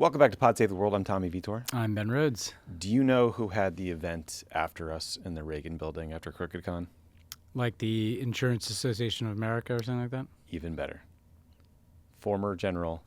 Welcome back to Pod Save the World. I'm Tommy Vitor. I'm Ben Rhodes. Do you know who had the event after us in the Reagan building after CrookedCon? Like the Insurance Association of America or something like that? Even better. Former General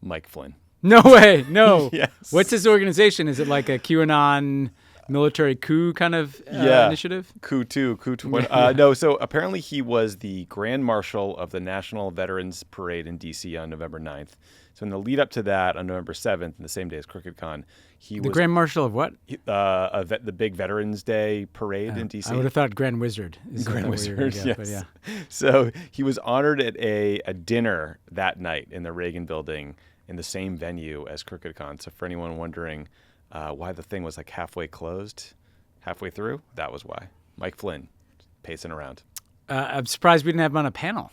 Mike Flynn. No way. No. Yes. What's his organization? Is it like a QAnon military coup kind of initiative? Coup 2.0. No, so apparently he was the Grand Marshal of the National Veterans Parade in D.C. on November 9th. So in the lead up to that, on November 7th, the same day as CrookedCon, he was... The Grand Marshal of what? The big Veterans Day parade in D.C. I would have thought Grand Wizard. Grand Wizard, yes. But yeah. So he was honored at a dinner that night in the Reagan building in the same venue as CrookedCon. So for anyone wondering why the thing was like halfway closed, halfway through, that was why. Mike Flynn, pacing around. I'm surprised we didn't have him on a panel.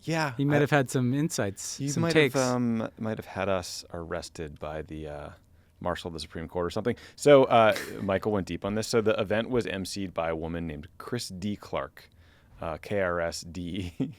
Yeah. He might have had some insights, some might takes. Might have had us arrested by the Marshal of the Supreme Court or something. So Michael went deep on this. So the event was emceed by a woman named Chris D. Clark, KRSDEE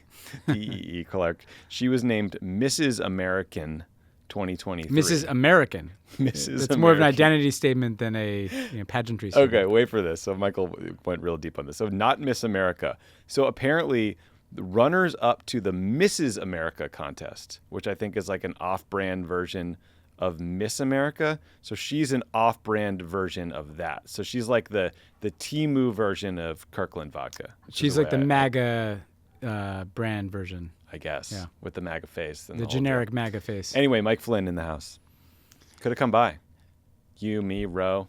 Clark. She was named Mrs. American 2023. Mrs. American. Mrs. It's more of an identity statement than a pageantry statement. Okay, wait for this. So Michael went real deep on this. So not Miss America. So apparently the runners up to the Mrs. America contest, which I think is like an off-brand version of Miss America. So she's an off-brand version of that. So she's like the Temu version of Kirkland vodka. She's like the MAGA brand version. I guess, yeah. With the MAGA face. And the generic MAGA face. Anyway, Mike Flynn in the house. Could have come by. You, me, Ro,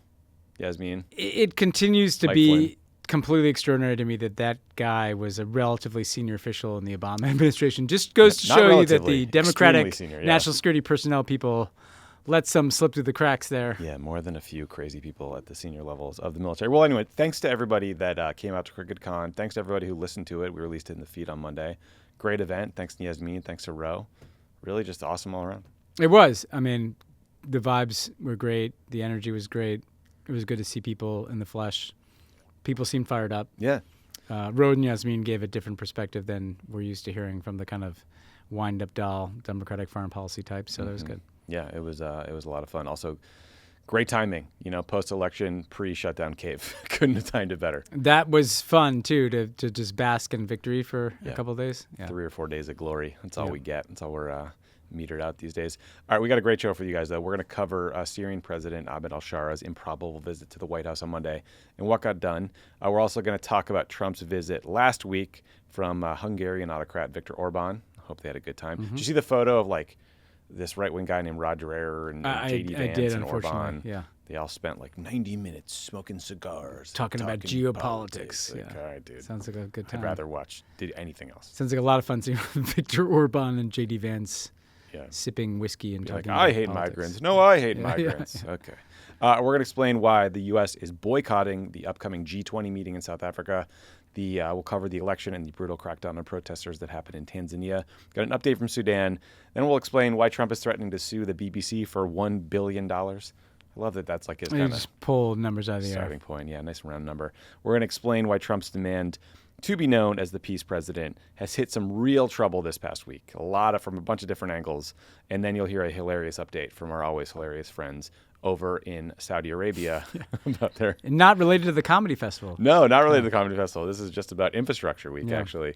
Yasmin. It continues to Mike be Flynn. Completely extraordinary to me that guy was a relatively senior official in the Obama administration. Just goes to show you that the Democratic senior, national security personnel people let some slip through the cracks there. Yeah, more than a few crazy people at the senior levels of the military. Well, anyway, thanks to everybody that came out to CrookedCon. Thanks to everybody who listened to it. We released it in the feed on Monday. Great event. Thanks to Yasmin. Thanks to Ro. Really just awesome all around. It was. I mean, the vibes were great. The energy was great. It was good to see people in the flesh. People seemed fired up. Yeah. Ro and Yasmin gave a different perspective than we're used to hearing from the kind of wind-up doll Democratic foreign policy type. So that was good. Yeah, it was a lot of fun. Also, great timing. Post-election, pre-shutdown cave. Couldn't have timed it better. That was fun too, to just bask in victory for a couple of days. Yeah. 3 or 4 days of glory. That's all we get. That's all we're metered out these days. All right, we got a great show for you guys, though. We're going to cover Syrian President Ahmed Al-Shaara's improbable visit to the White House on Monday and what got done. We're also going to talk about Trump's visit last week from Hungarian autocrat Viktor Orban. I hope they had a good time. Did you see the photo of like this right-wing guy named Roger Eyre and J.D. Vance did, and Orban? Yeah. They all spent like 90 minutes smoking cigars. Talking about geopolitics. Like, Yeah. all right, dude. Sounds like a good time. I'd rather watch anything else. Sounds like a lot of fun seeing Viktor Orban and J.D. Vance sipping whiskey and talking about I hate politics. migrants. No, I hate migrants. Yeah. Okay. We're going to explain why the U.S. is boycotting the upcoming G20 meeting in South Africa. We'll cover the election and the brutal crackdown on protesters that happened in Tanzania. Got an update from Sudan. Then we'll explain why Trump is threatening to sue the BBC for $1 billion. I love that that's like his kind of just pull numbers out of the air. Starting point. Yeah, nice round number. We're going to explain why Trump's demand to be known as the peace president has hit some real trouble this past week. From a bunch of different angles. And then you'll hear a hilarious update from our always hilarious friends over in Saudi Arabia about their... And not related to the comedy festival. No, not related to the comedy festival. This is just about infrastructure week, actually.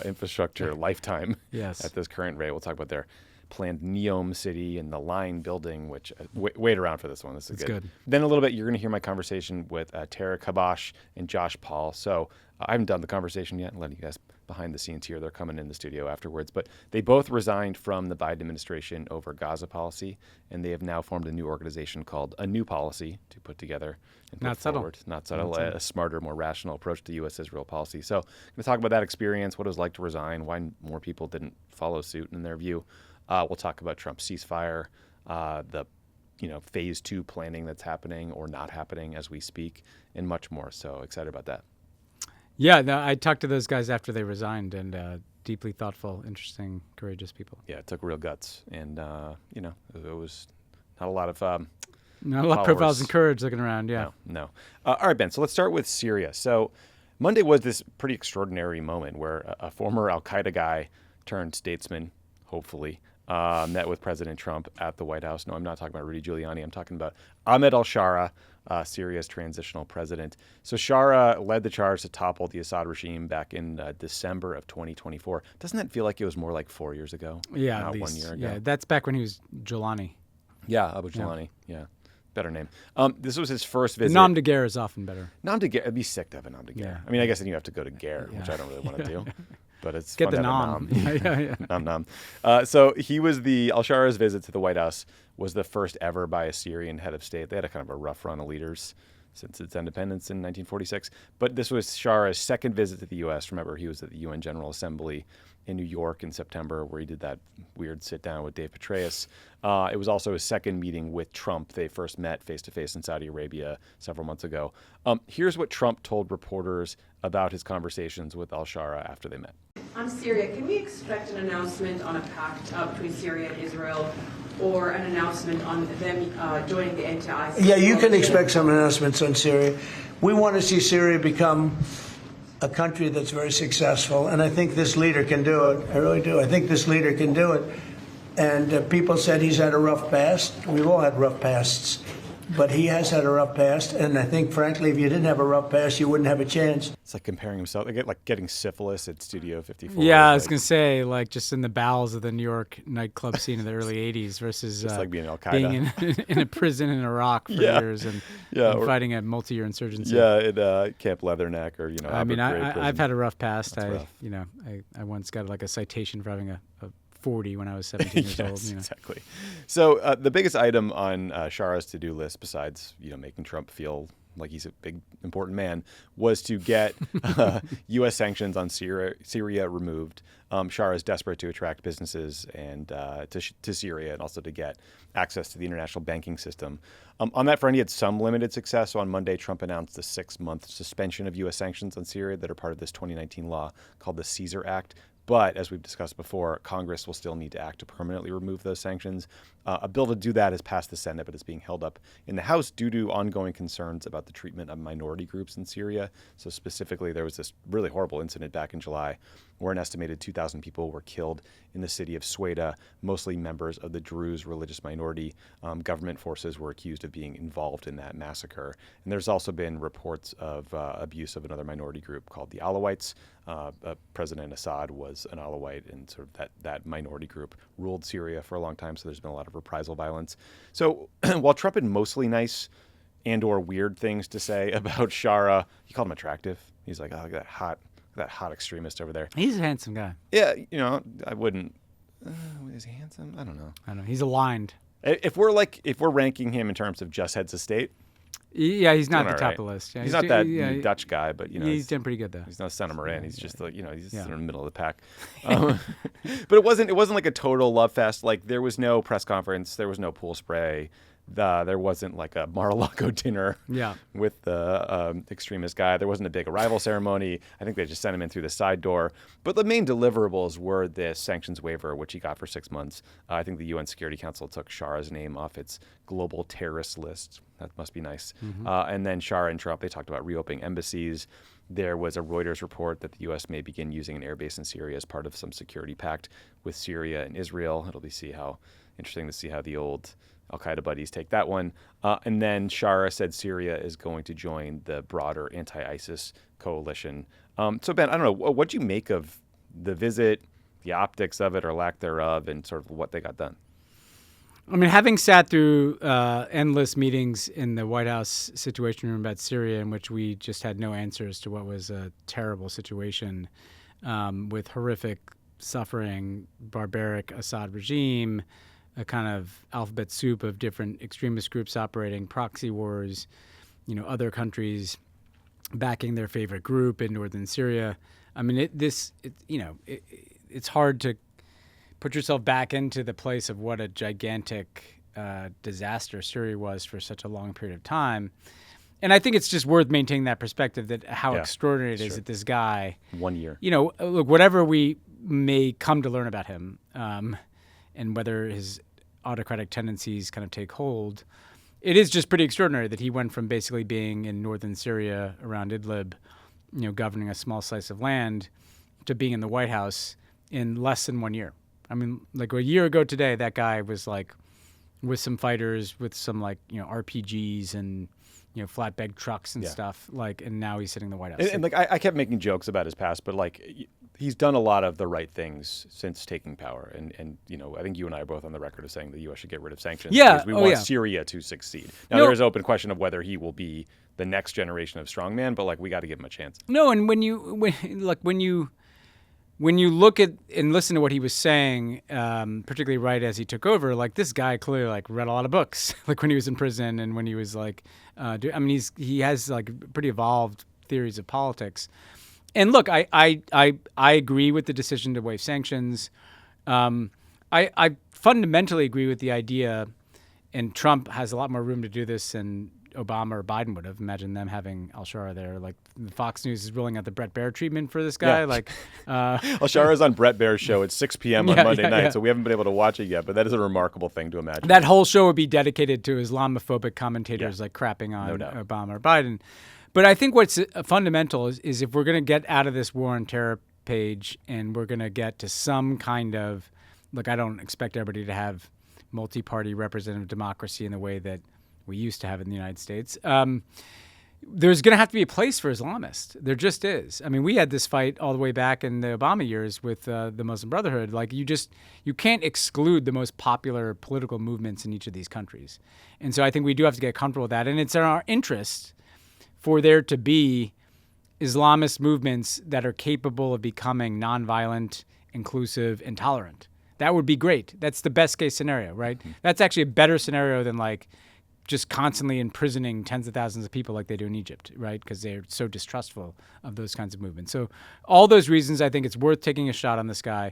Infrastructure lifetime at this current rate. We'll talk about their planned Neom City and the Line building, which wait around for this one. This is good. Then a little bit, you're going to hear my conversation with Tariq, Habash, and Josh Paul. So I haven't done the conversation yet. I'm letting you guys behind the scenes here. They're coming in the studio afterwards. But they both resigned from the Biden administration over Gaza policy, and they have now formed a new organization called A New Policy to put together and put forward. Not subtle. A smarter, more rational approach to U.S.-Israel policy. So I'm going to talk about that experience, what it was like to resign, why more people didn't follow suit in their view. We'll talk about Trump's ceasefire, the phase 2 planning that's happening or not happening as we speak, and much more. So excited about that. Yeah, I talked to those guys after they resigned, and deeply thoughtful, interesting, courageous people. Yeah, it took real guts, and it was not a lot of not a lot of profiles and courage looking around. Yeah, no. All right, Ben. So let's start with Syria. So Monday was this pretty extraordinary moment where a former Al Qaeda guy turned statesman, hopefully, met with President Trump at the White House. No, I'm not talking about Rudy Giuliani. I'm talking about Ahmed Al-Shaara, Syria's transitional president. So Shaara led the charge to topple the Assad regime back in December of 2024. Doesn't that feel like it was more like 4 years ago? Yeah, not at least. 1 year ago. Yeah, that's back when he was Giuliani. Yeah, Abu Giuliani. Yeah. Better name. This was his first visit. Nom de guerre is often better. Nom de guerre. It'd be sick to have a nom de guerre. Yeah. I mean, I guess then you have to go to guerre, which I don't really want to do. But it's Get fun the to have nom. a nom. Nom nom. So he was Al-Shaara's visit to the White House was the first ever by a Syrian head of state. They had a kind of a rough run of leaders since its independence in 1946. But this was Shaara's second visit to the U.S. Remember, he was at the UN General Assembly in New York in September, where he did that weird sit-down with Dave Petraeus. It was also his second meeting with Trump. They first met face-to-face in Saudi Arabia several months ago. Here's what Trump told reporters about his conversations with Al-Shaara after they met. On Syria, can we expect an announcement on a pact between Syria and Israel, or an announcement on them joining the anti-ISIS? Yeah, you can expect some announcements on Syria. We want to see Syria become a country that's very successful, and I think this leader can do it. I really do. I think this leader can do it. And people said he's had a rough past. We've all had rough pasts. But he has had a rough past, and I think, frankly, if you didn't have a rough past, you wouldn't have a chance. It's like comparing himself, like getting syphilis at Studio 54. Yeah, I was going to say, like, just in the bowels of the New York nightclub scene of the early 80s versus like being Al-Qaeda. Being in a prison in Iraq for years and fighting a multi-year insurgency. Yeah, at Camp Leatherneck or, I mean, I've had a rough past. Rough. I once got like a citation for having a 40 when I was 17 years old. Exactly. So the biggest item on Shaara's to-do list, besides making Trump feel like he's a big important man, was to get U.S. sanctions on Syria removed. Shaara is desperate to attract businesses and to Syria, and also to get access to the international banking system. On that front, he had some limited success. So on Monday, Trump announced a 6-month suspension of U.S. sanctions on Syria that are part of this 2019 law called the Caesar Act. But as we've discussed before, Congress will still need to act to permanently remove those sanctions. A bill to do that has passed the Senate, but it's being held up in the House due to ongoing concerns about the treatment of minority groups in Syria. So specifically, there was this really horrible incident back in July where an estimated 2,000 people were killed in the city of Sueda, mostly members of the Druze religious minority. Government forces were accused of being involved in that massacre. And there's also been reports of abuse of another minority group called the Alawites. President Assad was an Alawite, and sort of that minority group ruled Syria for a long time, so there's been a lot of reprisal violence. So while Trump had mostly nice and or weird things to say about Shaara, he called him attractive. He's like, oh, look at that hot extremist over there. He's a handsome guy. Yeah, I wouldn't. Is he handsome? I don't know. I don't know. He's aligned. If we're ranking him in terms of just heads of state, yeah, he's not the top of the list. Yeah, he's not that Dutch guy, but he's done pretty good though. He's not Senator Moran. He's just like he's in the middle of the pack. But it wasn't like a total love fest. Like there was no press conference, there was no pool spray, there wasn't like a Mar-a-Lago dinner with the extremist guy. There wasn't a big arrival ceremony. I think they just sent him in through the side door. But the main deliverables were this sanctions waiver, which he got for 6 months. I think the UN Security Council took Shaara's name off its global terrorist list. That must be nice. Mm-hmm. And then Shaara and Trump, they talked about reopening embassies. There was a Reuters report that the U.S. may begin using an airbase in Syria as part of some security pact with Syria and Israel. It'll be interesting to see how the old Al-Qaeda buddies take that one. And then Shaara said Syria is going to join the broader anti-ISIS coalition. So Ben, I don't know, what do you make of the visit, the optics of it or lack thereof, and sort of what they got done? I mean, having sat through endless meetings in the White House Situation Room about Syria, in which we just had no answers to what was a terrible situation with horrific suffering, barbaric Assad regime, a kind of alphabet soup of different extremist groups operating, proxy wars, other countries backing their favorite group in northern Syria. I mean, it's hard to put yourself back into the place of what a gigantic disaster Syria was for such a long period of time. And I think it's just worth maintaining that perspective that how extraordinary it is that this guy, 1 year, look, whatever we may come to learn about him, and whether his autocratic tendencies kind of take hold, it is just pretty extraordinary that he went from basically being in northern Syria around Idlib, governing a small slice of land, to being in the White House in less than 1 year. I mean, like a year ago today, that guy was like with some fighters, with some like, RPGs and, flatbed trucks and stuff. Like, and now he's sitting in the White House. And like, I kept making jokes about his past, but like, he's done a lot of the right things since taking power. And I think you and I are both on the record of saying the U.S. should get rid of sanctions. Yeah. Because we want Syria to succeed. Now, there is an open question of whether he will be the next generation of strongman, but like, we got to give him a chance. No, and when you look at and listen to what he was saying, particularly right as he took over, like this guy clearly like read a lot of books, like when he was in prison and when he was like, he has like pretty evolved theories of politics. And look, I agree with the decision to waive sanctions. I fundamentally agree with the idea, and Trump has a lot more room to do this than Obama or Biden would have. Imagine them having Al-Shaara there. Like Fox News is rolling out the Brett Baer treatment for this guy. Yeah. Al-Shaara is on Brett Baer's show at 6 p.m. on Monday night, so we haven't been able to watch it yet. But that is a remarkable thing to imagine. That whole show would be dedicated to Islamophobic commentators like crapping on Obama or Biden. But I think what's fundamental is if we're going to get out of this war on terror page and we're going to get to some kind of, look, I don't expect everybody to have multi-party representative democracy in the way that we used to have in the United States. There's going to have to be a place for Islamists. There just is. I mean, we had this fight all the way back in the Obama years with the Muslim Brotherhood. Like, you can't exclude the most popular political movements in each of these countries. And so I think we do have to get comfortable with that. And it's in our interest for there to be Islamist movements that are capable of becoming nonviolent, inclusive, and tolerant. That would be great. That's the best case scenario, right? Mm-hmm. That's actually a better scenario than like just constantly imprisoning tens of thousands of people like they do in Egypt, right? Because they're so distrustful of those kinds of movements. So all those reasons, I think it's worth taking a shot on this guy.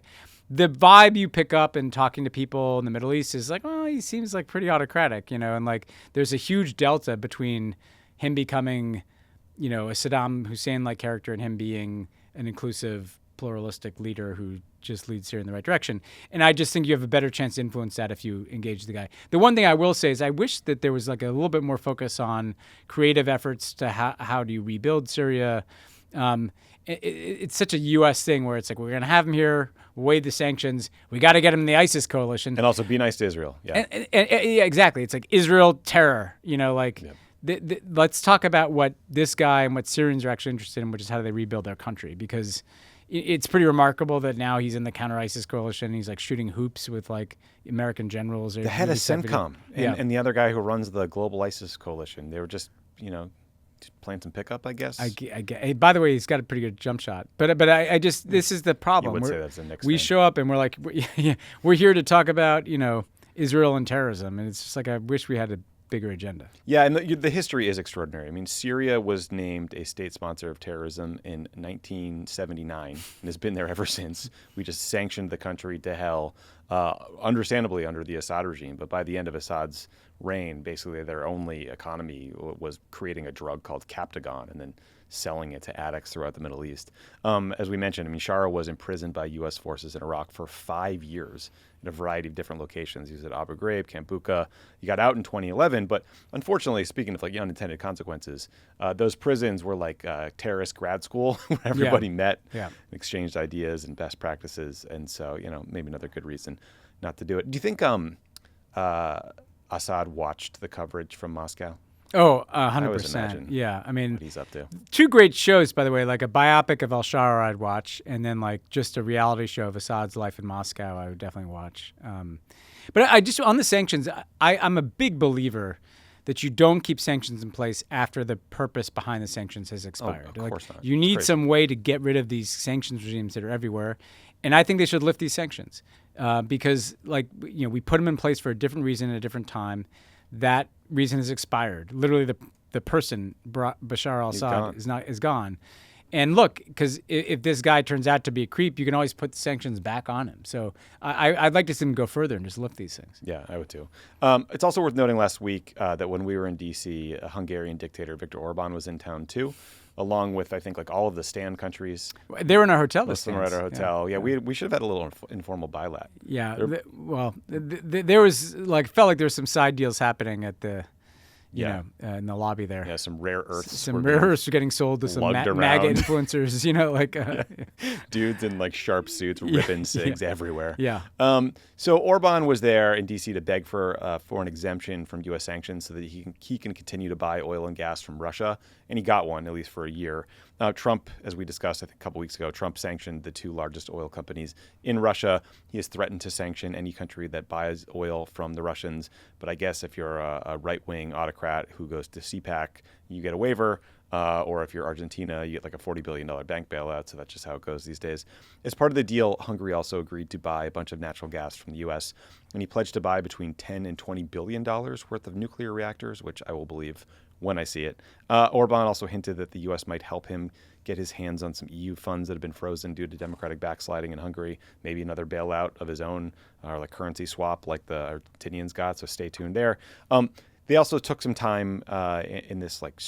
The vibe you pick up in talking to people in the Middle East is like, he seems like pretty autocratic, and like there's a huge delta between him becoming, a Saddam Hussein-like character and him being an inclusive, pluralistic leader who just leads Syria in the right direction. And I just think you have a better chance to influence that if you engage the guy. The one thing I will say is I wish that there was like a little bit more focus on creative efforts to how do you rebuild Syria. It's such a U.S. thing where it's like, we're going to have him here, waive the sanctions. We got to get him in the ISIS coalition. And also be nice to Israel. Yeah, yeah, exactly. It's like Israel terror, let's talk about what this guy and what Syrians are actually interested in, which is how do they rebuild their country. Because it's pretty remarkable that now he's in the counter-ISIS coalition. He's like shooting hoops with like American generals. The head of CENTCOM and the other guy who runs the global ISIS coalition. They were just, playing some pickup, I guess. By the way, he's got a pretty good jump shot. But I just, this is the problem. You would say that's the next we thing. Show up and we're like, we're here to talk about, Israel and terrorism. And it's just like, I wish we had a bigger agenda. Yeah, and the history is extraordinary. I mean, Syria was named a state sponsor of terrorism in 1979 and has been there ever since. We just sanctioned the country to hell, understandably under the Assad regime. But by the end of Assad's reign, basically their only economy was creating a drug called Captagon and then selling it to addicts throughout the Middle East. As we mentioned, Shaara was imprisoned by U.S. forces in Iraq for 5 years in a variety of different locations. He was at Abu Ghraib, Camp Bucca. He got out in 2011, but unfortunately, speaking of like unintended consequences, those prisons were like terrorist grad school where everybody met and exchanged ideas and best practices. And so, maybe another good reason not to do it. Do you think Assad watched the coverage from Moscow? Oh, 100%. I always imagine what he's up to. Two great shows, by the way, like a biopic of Al-Shaara I'd watch, and then like just a reality show of Assad's life in Moscow I would definitely watch. But I just, on the sanctions, I'm a big believer that you don't keep sanctions in place after the purpose behind the sanctions has expired. Of course not. You need some way to get rid of these sanctions regimes that are everywhere, and I think they should lift these sanctions because, we put them in place for a different reason at a different time. That reason has expired. Literally, the person, Bashar al-Assad, is gone. And look, because if this guy turns out to be a creep, you can always put the sanctions back on him. So I'd like to see him go further and just lift these things. Yeah, I would too. It's also worth noting last week that when we were in D.C., a Hungarian dictator, Viktor Orban, was in town too, along with, I think, like all of the stand countries. They were in our hotel. Most of them were at our hotel. Yeah, we should have had a little informal bilat. Yeah, there was felt like there was some side deals happening at the you know, in the lobby there. Yeah, some rare earths. Some rare earths are getting sold to some MAGA influencers, you know, like dudes in like sharp suits ripping cigs everywhere. Yeah. So Orban was there in D.C. to beg for an exemption from U.S. sanctions so that he can continue to buy oil and gas from Russia, and he got one at least for a year. Trump, as we discussed I think a couple weeks ago, Trump sanctioned the 2 largest oil companies in Russia. He has threatened to sanction any country that buys oil from the Russians. But I guess if you're a right-wing autocrat who goes to CPAC, you get a waiver. Or if you're Argentina, you get like a $40 billion bank bailout. So that's just how it goes these days. As part of the deal, Hungary also agreed to buy a bunch of natural gas from the U.S. And he pledged to buy between $10 and $20 billion worth of nuclear reactors, which I will believe when I see it. Orban also hinted that the U.S. might help him get his hands on some EU funds that have been frozen due to democratic backsliding in Hungary, maybe another bailout of his own, or like currency swap like the Argentinians got, so stay tuned there. They also took some time in this like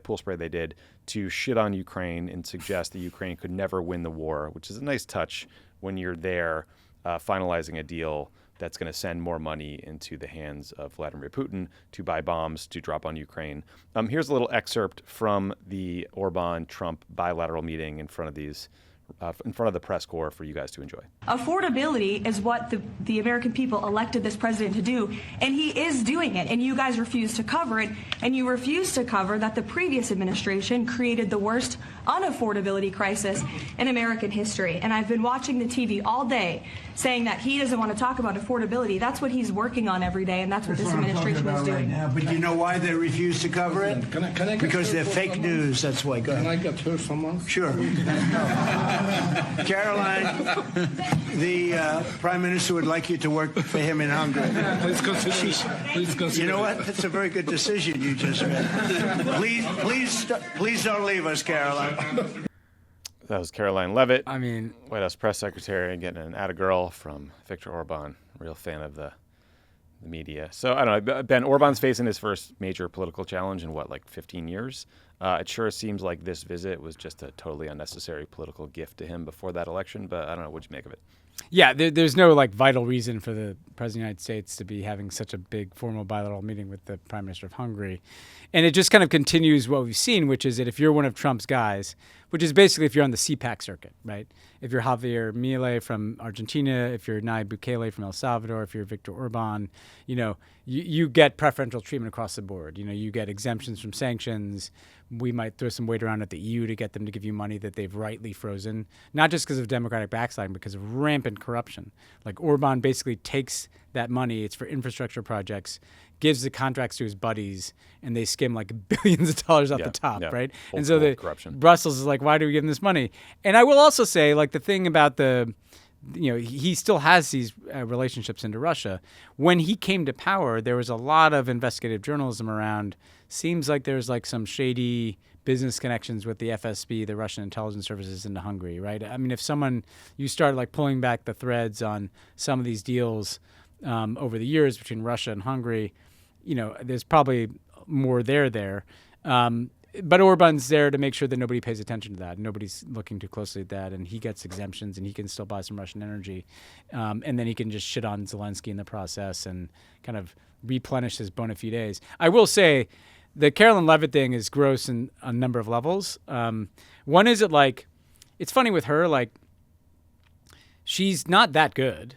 pool spray they did, to shit on Ukraine and suggest that Ukraine could never win the war, which is a nice touch when you're there finalizing a deal that's going to send more money into the hands of Vladimir Putin to buy bombs to drop on Ukraine. Here's a little excerpt from the Orban-Trump bilateral meeting in front of the press corps for you guys to enjoy. Affordability is what the American people elected this president to do, and he is doing it, and you guys refuse to cover it, and you refuse to cover that the previous administration created the worst unaffordability crisis in American history. And I've been watching the TV all day saying that he doesn't want to talk about affordability. That's what he's working on every day, and that's what this administration is doing. Right now. But you know why they refuse to cover it? Can I because they're fake news. That's why. Go ahead. Can I get heard someone? Sure. Caroline, the Prime Minister would like you to work for him in Hungary. Please consider. Please consider. You know what? That's a very good decision you just made. Please don't leave us, Caroline. That was Caroline Leavitt, I mean, White House press secretary, getting an atta-girl from Viktor Orban. Real fan of the media. So I don't know. Ben, Orban's facing his first major political challenge in like 15 years. It sure seems like this visit was just a totally unnecessary political gift to him before that election. But I don't know. What'd you make of it? Yeah, there's no like vital reason for the President of the United States to be having such a big formal bilateral meeting with the Prime Minister of Hungary. And it just kind of continues what we've seen, which is that if you're one of Trump's guys, which is basically if you're on the CPAC circuit, right? If you're Javier Milei from Argentina, if you're Nayib Bukele from El Salvador, if you're Viktor Orban, you know, you get preferential treatment across the board. You know, you get exemptions from sanctions. We might throw some weight around at the EU to get them to give you money that they've rightly frozen, not just because of democratic backsliding, but because of rampant corruption. Like Orban basically takes that money, it's for infrastructure projects, gives the contracts to his buddies, and they skim like billions of dollars off the top, right? Old and so the corruption. Brussels is like, why do we give them this money? And I will also say, like, the thing about he still has these relationships into Russia. When he came to power, there was a lot of investigative journalism around. Seems like there's like some shady business connections with the FSB, the Russian intelligence services, into Hungary, right? I mean, if you start like pulling back the threads on some of these deals over the years between Russia and Hungary, you know, there's probably more there. But Orban's there to make sure that nobody pays attention to that. Nobody's looking too closely at that, and he gets exemptions, and he can still buy some Russian energy, and then he can just shit on Zelensky in the process and kind of replenish his bona fides. I will say, the Caroline Leavitt thing is gross in a number of levels. One is it's funny with her, like, she's not that good.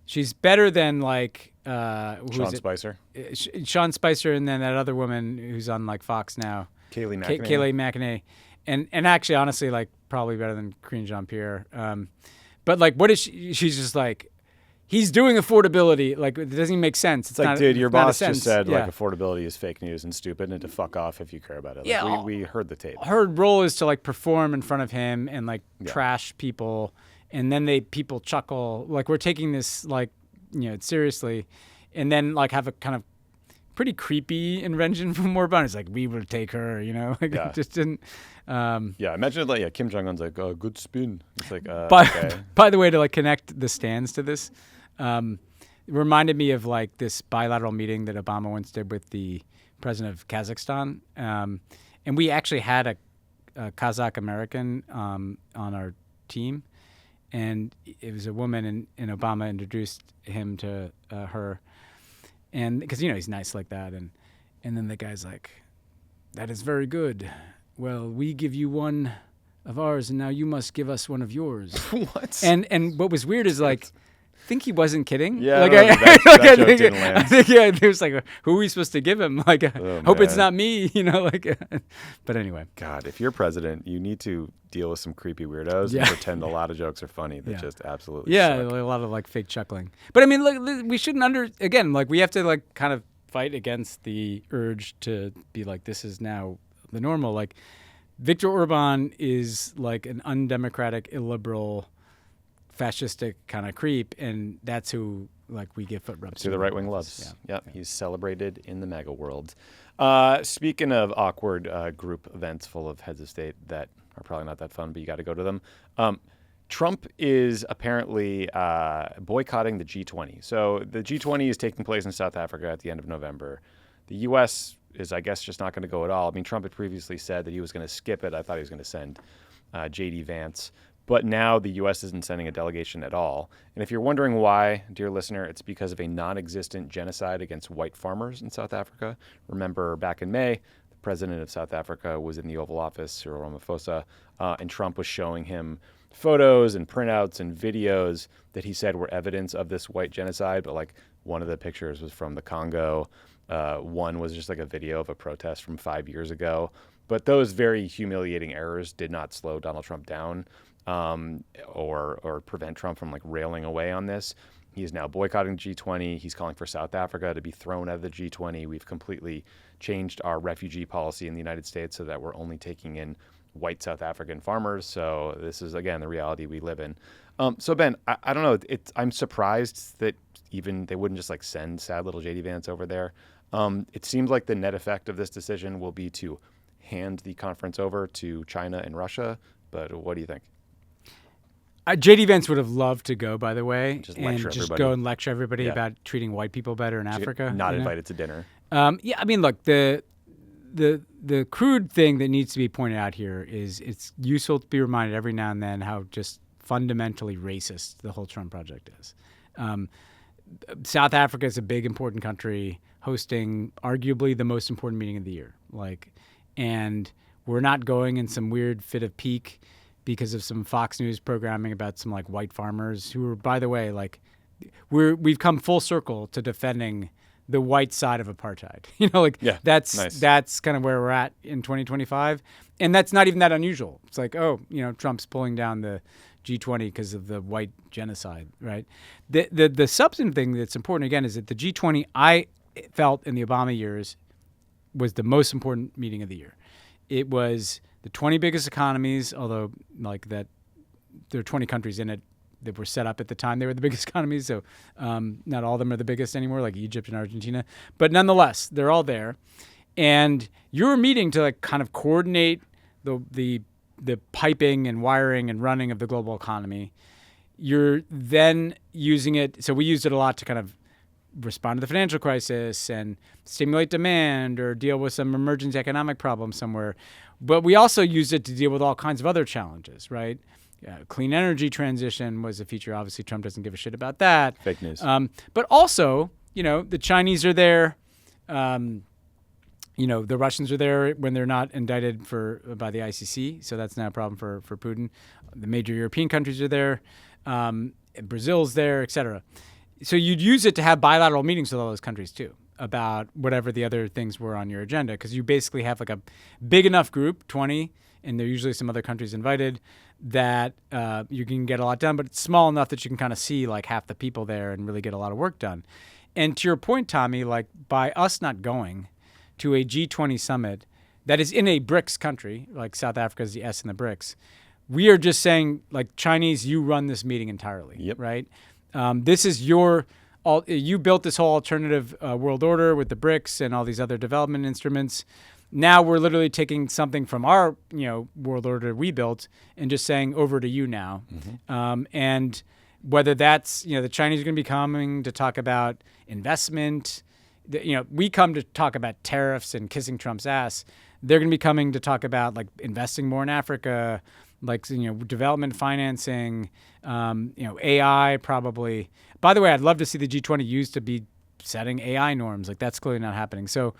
She's better than like Sean Spicer. Sean Spicer, and then that other woman who's on like Fox now, Kayleigh McEnany. Kayleigh McEnany, and actually, honestly, like probably better than Karine Jean-Pierre. But like, what is she? She's just like, he's doing affordability. Like, it doesn't even make sense. It's like, not, dude, your boss just said like affordability is fake news and stupid, and to fuck off if you care about it. Like, we heard the tape. Her role is to like perform in front of him and like trash people. And then people chuckle, like, we're taking this, like, you know, seriously, and then, like, have a kind of pretty creepy invention from Orban. It's like, we will take her, you know? Like, it just didn't... imagine it like, Kim Jong-un's like, oh, good spin. It's like, okay. By the way, to, like, connect the stands to this, it reminded me of, like, this bilateral meeting that Obama once did with the president of Kazakhstan. And we actually had a Kazakh American on our team. And it was a woman, and Obama introduced him to her. and because he's nice like that, and then the guy's like, "That is very good. Well, we give you one of ours, and now you must give us one of yours." What? And what was weird is like, I think he wasn't kidding. Yeah, like that joke didn't land. I think it was like, who are we supposed to give him? Like, hope it's not me. But anyway. God, if you're president, you need to deal with some creepy weirdos and pretend a lot of jokes are funny that just absolutely suck. A lot of like fake chuckling. But I mean, look, we shouldn't we have to like kind of fight against the urge to be like, this is now the normal. Like, Viktor Orban is like an undemocratic, illiberal, fascistic kind of creep, and that's who like we give foot rubs to. The right wing loves. He's celebrated in the MAGA world. Speaking of awkward group events full of heads of state that are probably not that fun, but you got to go to them. Trump is apparently boycotting the G20. So the G20 is taking place in South Africa at the end of November. The U.S. is, I guess, just not going to go at all. I mean, Trump had previously said that he was going to skip it. I thought he was going to send J.D. Vance. But now the U.S. isn't sending a delegation at all. And if you're wondering why, dear listener, it's because of a non-existent genocide against white farmers in South Africa. Remember, back in May, the president of South Africa was in the Oval Office, Cyril Ramaphosa, and Trump was showing him photos and printouts and videos that he said were evidence of this white genocide. But like, one of the pictures was from the Congo. One was just like a video of a protest from 5 years ago. But those very humiliating errors did not slow Donald Trump down or prevent Trump from like railing away on this. He is now boycotting G20. He's calling for South Africa to be thrown out of the G20. We've completely changed our refugee policy in the United States so that we're only taking in white South African farmers. So this is, again, the reality we live in. So Ben, I don't know. I'm surprised that even they wouldn't just like send sad little JD Vance over there. It seems like the net effect of this decision will be to hand the conference over to China and Russia. But what do you think? JD Vance would have loved to go, by the way, just go and lecture everybody about treating white people better in Africa. Not invited to dinner. I mean, look, the crude thing that needs to be pointed out here is it's useful to be reminded every now and then how just fundamentally racist the whole Trump project is. South Africa is a big, important country hosting arguably the most important meeting of the year. And we're not going in some weird fit of pique because of some Fox News programming about some like white farmers who are, by the way, like we've come full circle to defending the white side of apartheid. That's kind of where we're at in 2025. And that's not even that unusual. It's like, Trump's pulling down the G20 because of the white genocide, right? The substantive thing that's important, again, is that the G20, I felt in the Obama years, was the most important meeting of the year. It was the 20 biggest economies, although like that there are 20 countries in it that were set up at the time they were the biggest economies, so not all of them are the biggest anymore, like Egypt and Argentina. But nonetheless, they're all there. And you're meeting to like kind of coordinate the piping and wiring and running of the global economy. You're then using it, so we used it a lot to kind of respond to the financial crisis and stimulate demand or deal with some emergent economic problem somewhere. But we also used it to deal with all kinds of other challenges, right? Clean energy transition was a feature. Obviously, Trump doesn't give a shit about that. Fake news. But also, the Chinese are there. The Russians are there when they're not indicted by the ICC. So that's not a problem for Putin. The major European countries are there. Brazil's there, et cetera. So you'd use it to have bilateral meetings with all those countries too about whatever the other things were on your agenda, because you basically have like a big enough group, 20, and there are usually some other countries invited, that you can get a lot done, but it's small enough that you can kind of see like half the people there and really get a lot of work done. And to your point, Tommy, like by us not going to a G20 summit that is in a BRICS country, like South Africa is the S in the BRICS, we are just saying, like, Chinese, you run this meeting entirely, right? This is you built this whole alternative world order with the BRICS and all these other development instruments. Now we're literally taking something from our, world order we built and just saying over to you now. Mm-hmm. And whether that's, the Chinese are going to be coming to talk about investment. We come to talk about tariffs and kissing Trump's ass. They're going to be coming to talk about like investing more in Africa, like, development financing, AI probably. By the way, I'd love to see the G20 used to be setting AI norms. Like, that's clearly not happening. So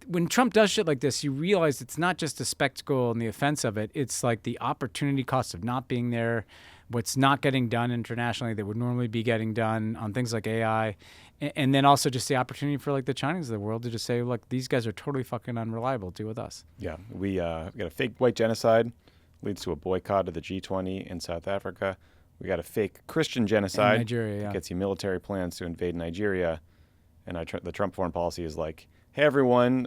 when Trump does shit like this, you realize it's not just a spectacle and the offense of it. It's like the opportunity cost of not being there, what's not getting done internationally that would normally be getting done on things like AI. And then also just the opportunity for like the Chinese of the world to just say, look, these guys are totally fucking unreliable. Deal with us. Yeah, we got a fake white genocide, leads to a boycott of the G20 in South Africa. We got a fake Christian genocide, Nigeria, yeah. Gets you military plans to invade Nigeria. And the Trump foreign policy is like, hey, everyone,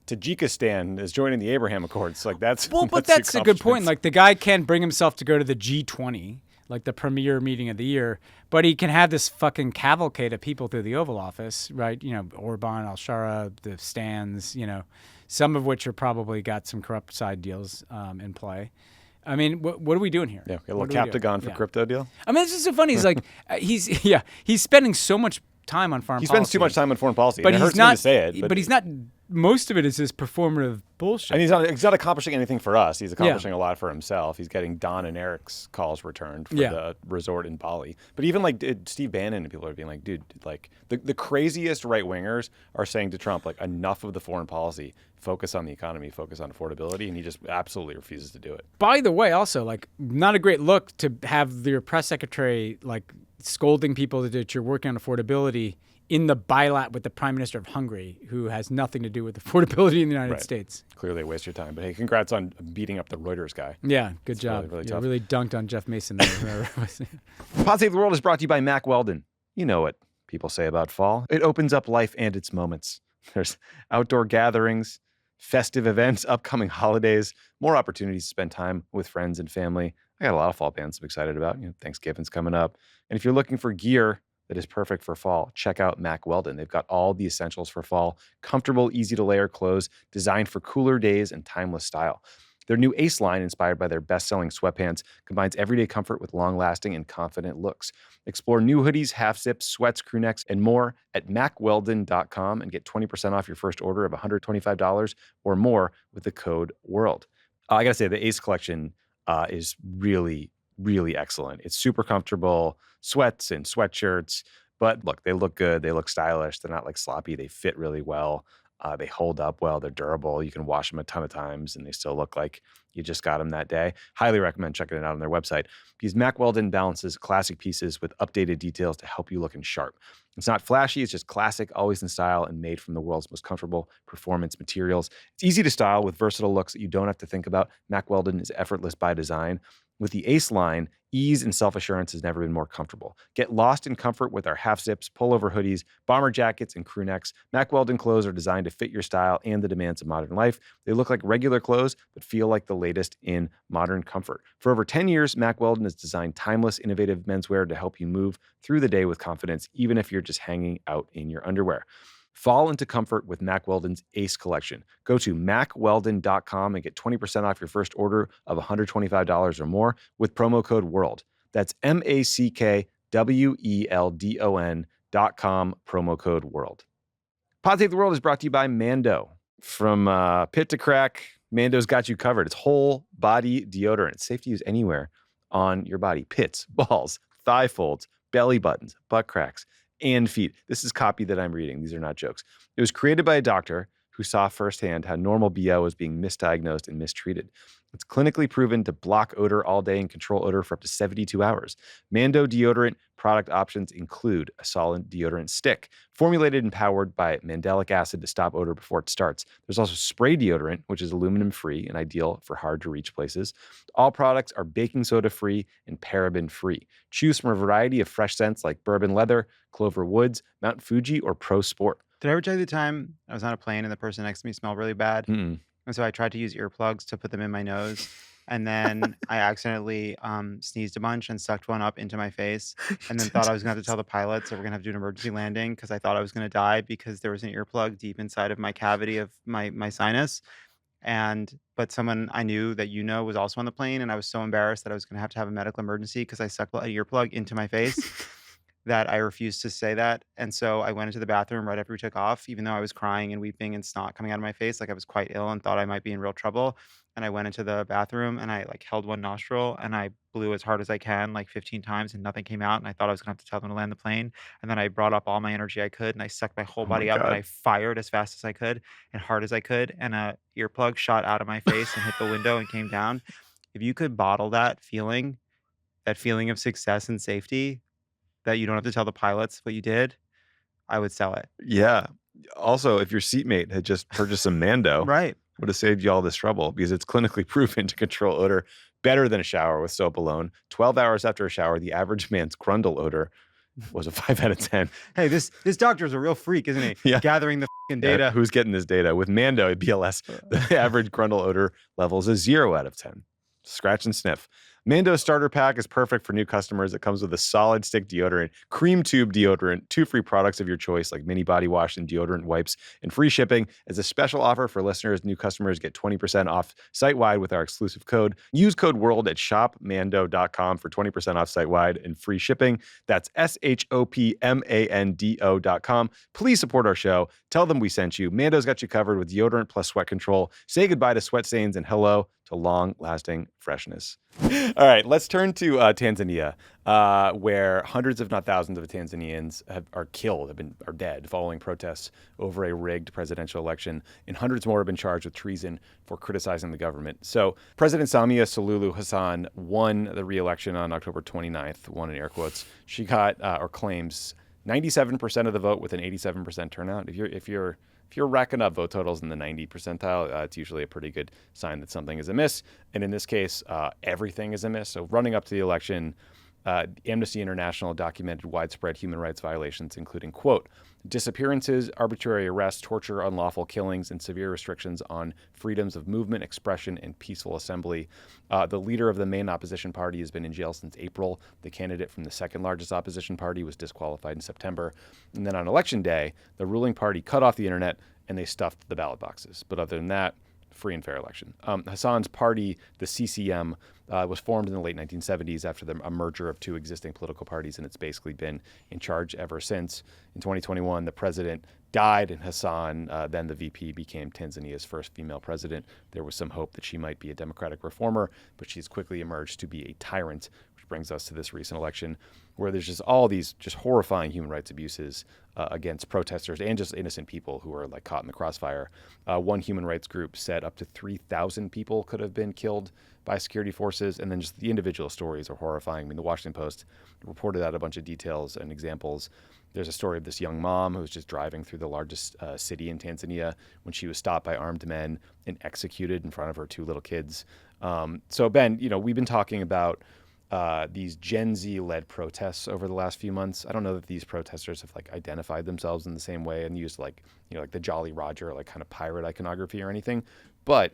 Tajikistan is joining the Abraham Accords. Like, that's that's a good point. Like, the guy can't bring himself to go to the G20, like the premier meeting of the year, but he can have this fucking cavalcade of people through the Oval Office, right? You know, Orban, Al-Shaara, the stands, you know, some of which are probably got some corrupt side deals in play. I mean, what are we doing here? Yeah, a little Captagon for crypto deal. I mean, this is so funny. He's like, he's spending so much time on foreign policy. He spends too much time on foreign policy. But it hurts me to say it. But he's not. Most of it is his performative bullshit. And he's not accomplishing anything for us. He's accomplishing a lot for himself. He's getting Don and Eric's calls returned for the resort in Bali. But even like Steve Bannon and people are being like, dude, like the craziest right wingers are saying to Trump, like, enough of the foreign policy. Focus on the economy, focus on affordability, and he just absolutely refuses to do it. By the way, also, like, not a great look to have your press secretary like scolding people that you're working on affordability in the bilat with the Prime Minister of Hungary, who has nothing to do with affordability in the United States. Clearly, waste your time. But hey, congrats on beating up the Reuters guy. Yeah, good job. Really tough. Really dunked on Jeff Mason there. Pod Save the World is brought to you by Mack Weldon. You know what people say about fall. It opens up life and its moments. There's outdoor gatherings, festive events, upcoming holidays, more opportunities to spend time with friends and family. I got a lot of fall plans I'm excited about. You know, Thanksgiving's coming up. And if you're looking for gear that is perfect for fall, check out Mack Weldon. They've got all the essentials for fall, comfortable, easy to layer clothes designed for cooler days and timeless style. Their new Ace line, inspired by their best-selling sweatpants, combines everyday comfort with long-lasting and confident looks. Explore new hoodies, half-zips, sweats, crew necks, and more at MackWeldon.com and get 20% off your first order of $125 or more with the code WORLD. I got to say, the Ace collection is really, really excellent. It's super comfortable, sweats and sweatshirts, but look, they look good. They look stylish. They're not like sloppy. They fit really well. They hold up well. They're durable. You can wash them a ton of times, and they still look like you just got them that day. Highly recommend checking it out on their website because Mack Weldon balances classic pieces with updated details to help you looking sharp. It's not flashy. It's just classic, always in style, and made from the world's most comfortable performance materials. It's easy to style with versatile looks that you don't have to think about. Mack Weldon is effortless by design. With the Ace line, ease and self-assurance has never been more comfortable. Get lost in comfort with our half-zips, pullover hoodies, bomber jackets, and crew necks. Mack Weldon clothes are designed to fit your style and the demands of modern life. They look like regular clothes, but feel like the latest in modern comfort. For over 10 years, Mack Weldon has designed timeless, innovative menswear to help you move through the day with confidence, even if you're just hanging out in your underwear. Fall into comfort with Mack Weldon's Ace collection. Go to MackWeldon.com and get 20% off your first order of $125 or more with promo code WORLD. That's MackWeldon.com, promo code WORLD. Pod Save the World is brought to you by Mando. From pit to crack, Mando's got you covered. It's whole body deodorant. It's safe to use anywhere on your body. Pits, balls, thigh folds, belly buttons, butt cracks, and feet. This is copy that I'm reading. These are not jokes. It was created by a doctor who saw firsthand how normal BO was being misdiagnosed and mistreated. It's clinically proven to block odor all day and control odor for up to 72 hours. Mando deodorant product options include a solid deodorant stick, formulated and powered by mandelic acid to stop odor before it starts. There's also spray deodorant, which is aluminum-free and ideal for hard-to-reach places. All products are baking soda-free and paraben-free. Choose from a variety of fresh scents like bourbon leather, clover woods, Mount Fuji, or Pro Sport. Did I ever tell you the time I was on a plane and the person next to me smelled really bad? Mm-mm. And so I tried to use earplugs to put them in my nose. And then I accidentally sneezed a bunch and sucked one up into my face. And then thought I was going to have to tell the pilots that we're going to have to do an emergency landing because I thought I was going to die because there was an earplug deep inside of my cavity of my sinus. But someone I knew that was also on the plane. And I was so embarrassed that I was going to have a medical emergency because I sucked an earplug into my face. that I refused to say that. And so I went into the bathroom right after we took off, even though I was crying and weeping and snot coming out of my face, like I was quite ill and thought I might be in real trouble. And I went into the bathroom and I like held one nostril and I blew as hard as I can, like 15 times, and nothing came out. And I thought I was gonna have to tell them to land the plane. And then I brought up all my energy I could and I sucked my whole Oh my body up and God. I fired as fast as I could and hard as I could. And a earplug shot out of my face and hit the window and came down. If you could bottle that feeling of success and safety, that you don't have to tell the pilots what you did, I would sell it. Yeah. Also, if your seatmate had just purchased some Mando, Right. would have saved you all this trouble because it's clinically proven to control odor better than a shower with soap alone. 12 hours after a shower, the average man's grundle odor was a 5 out of 10. Hey, this doctor's a real freak, isn't he? Yeah. Gathering the fucking data. Who's getting this data? With Mando, BLS, the average grundle odor level is a 0 out of 10. Scratch and sniff. Mando starter pack is perfect for new customers. It comes with a solid stick deodorant, cream tube deodorant, 2 free products of your choice like mini body wash and deodorant wipes, and free shipping. As a special offer for listeners, new customers get 20% off site-wide with our exclusive code. Use code WORLD at shopmando.com for 20% off site-wide and free shipping. That's shopmando.com. Please support our show. Tell them we sent you. Mando's got you covered with deodorant plus sweat control. Say goodbye to sweat stains and hello to long-lasting freshness. All right, let's turn to Tanzania, where hundreds, if not thousands, of Tanzanians are killed, are dead, following protests over a rigged presidential election, and hundreds more have been charged with treason for criticizing the government. So President Samia Suluhu Hassan won the re-election on October 29th, won in air quotes. She got, or claims, 97% of the vote with an 87% turnout. If you're racking up vote totals in the 90 percentile, it's usually a pretty good sign that something is amiss. And in this case, everything is amiss. So running up to the election, Amnesty International documented widespread human rights violations, including, quote, disappearances, arbitrary arrests, torture, unlawful killings, and severe restrictions on freedoms of movement, expression, and peaceful assembly. The leader of the main opposition party has been in jail since April. The candidate from the second largest opposition party was disqualified in September. And then on election day, the ruling party cut off the internet and they stuffed the ballot boxes. But other than that, free and fair election. Hassan's party, the CCM, was formed in the late 1970s after a merger of 2 existing political parties, and it's basically been in charge ever since. In 2021, the president died, and Hassan, then the VP, became Tanzania's first female president. There was some hope that she might be a democratic reformer, but she's quickly emerged to be a tyrant, which brings us to this recent election, where there's just all these just horrifying human rights abuses against protesters and just innocent people who are like caught in the crossfire. One human rights group said up to 3,000 people could have been killed by security forces, and then just the individual stories are horrifying. I mean, the Washington Post reported out a bunch of details and examples. There's a story of this young mom who was just driving through the largest city in Tanzania when she was stopped by armed men and executed in front of her 2 little kids. So Ben, we've been talking about these Gen Z-led protests over the last few months. I don't know that these protesters have identified themselves in the same way and used like the Jolly Roger, kind of pirate iconography or anything. But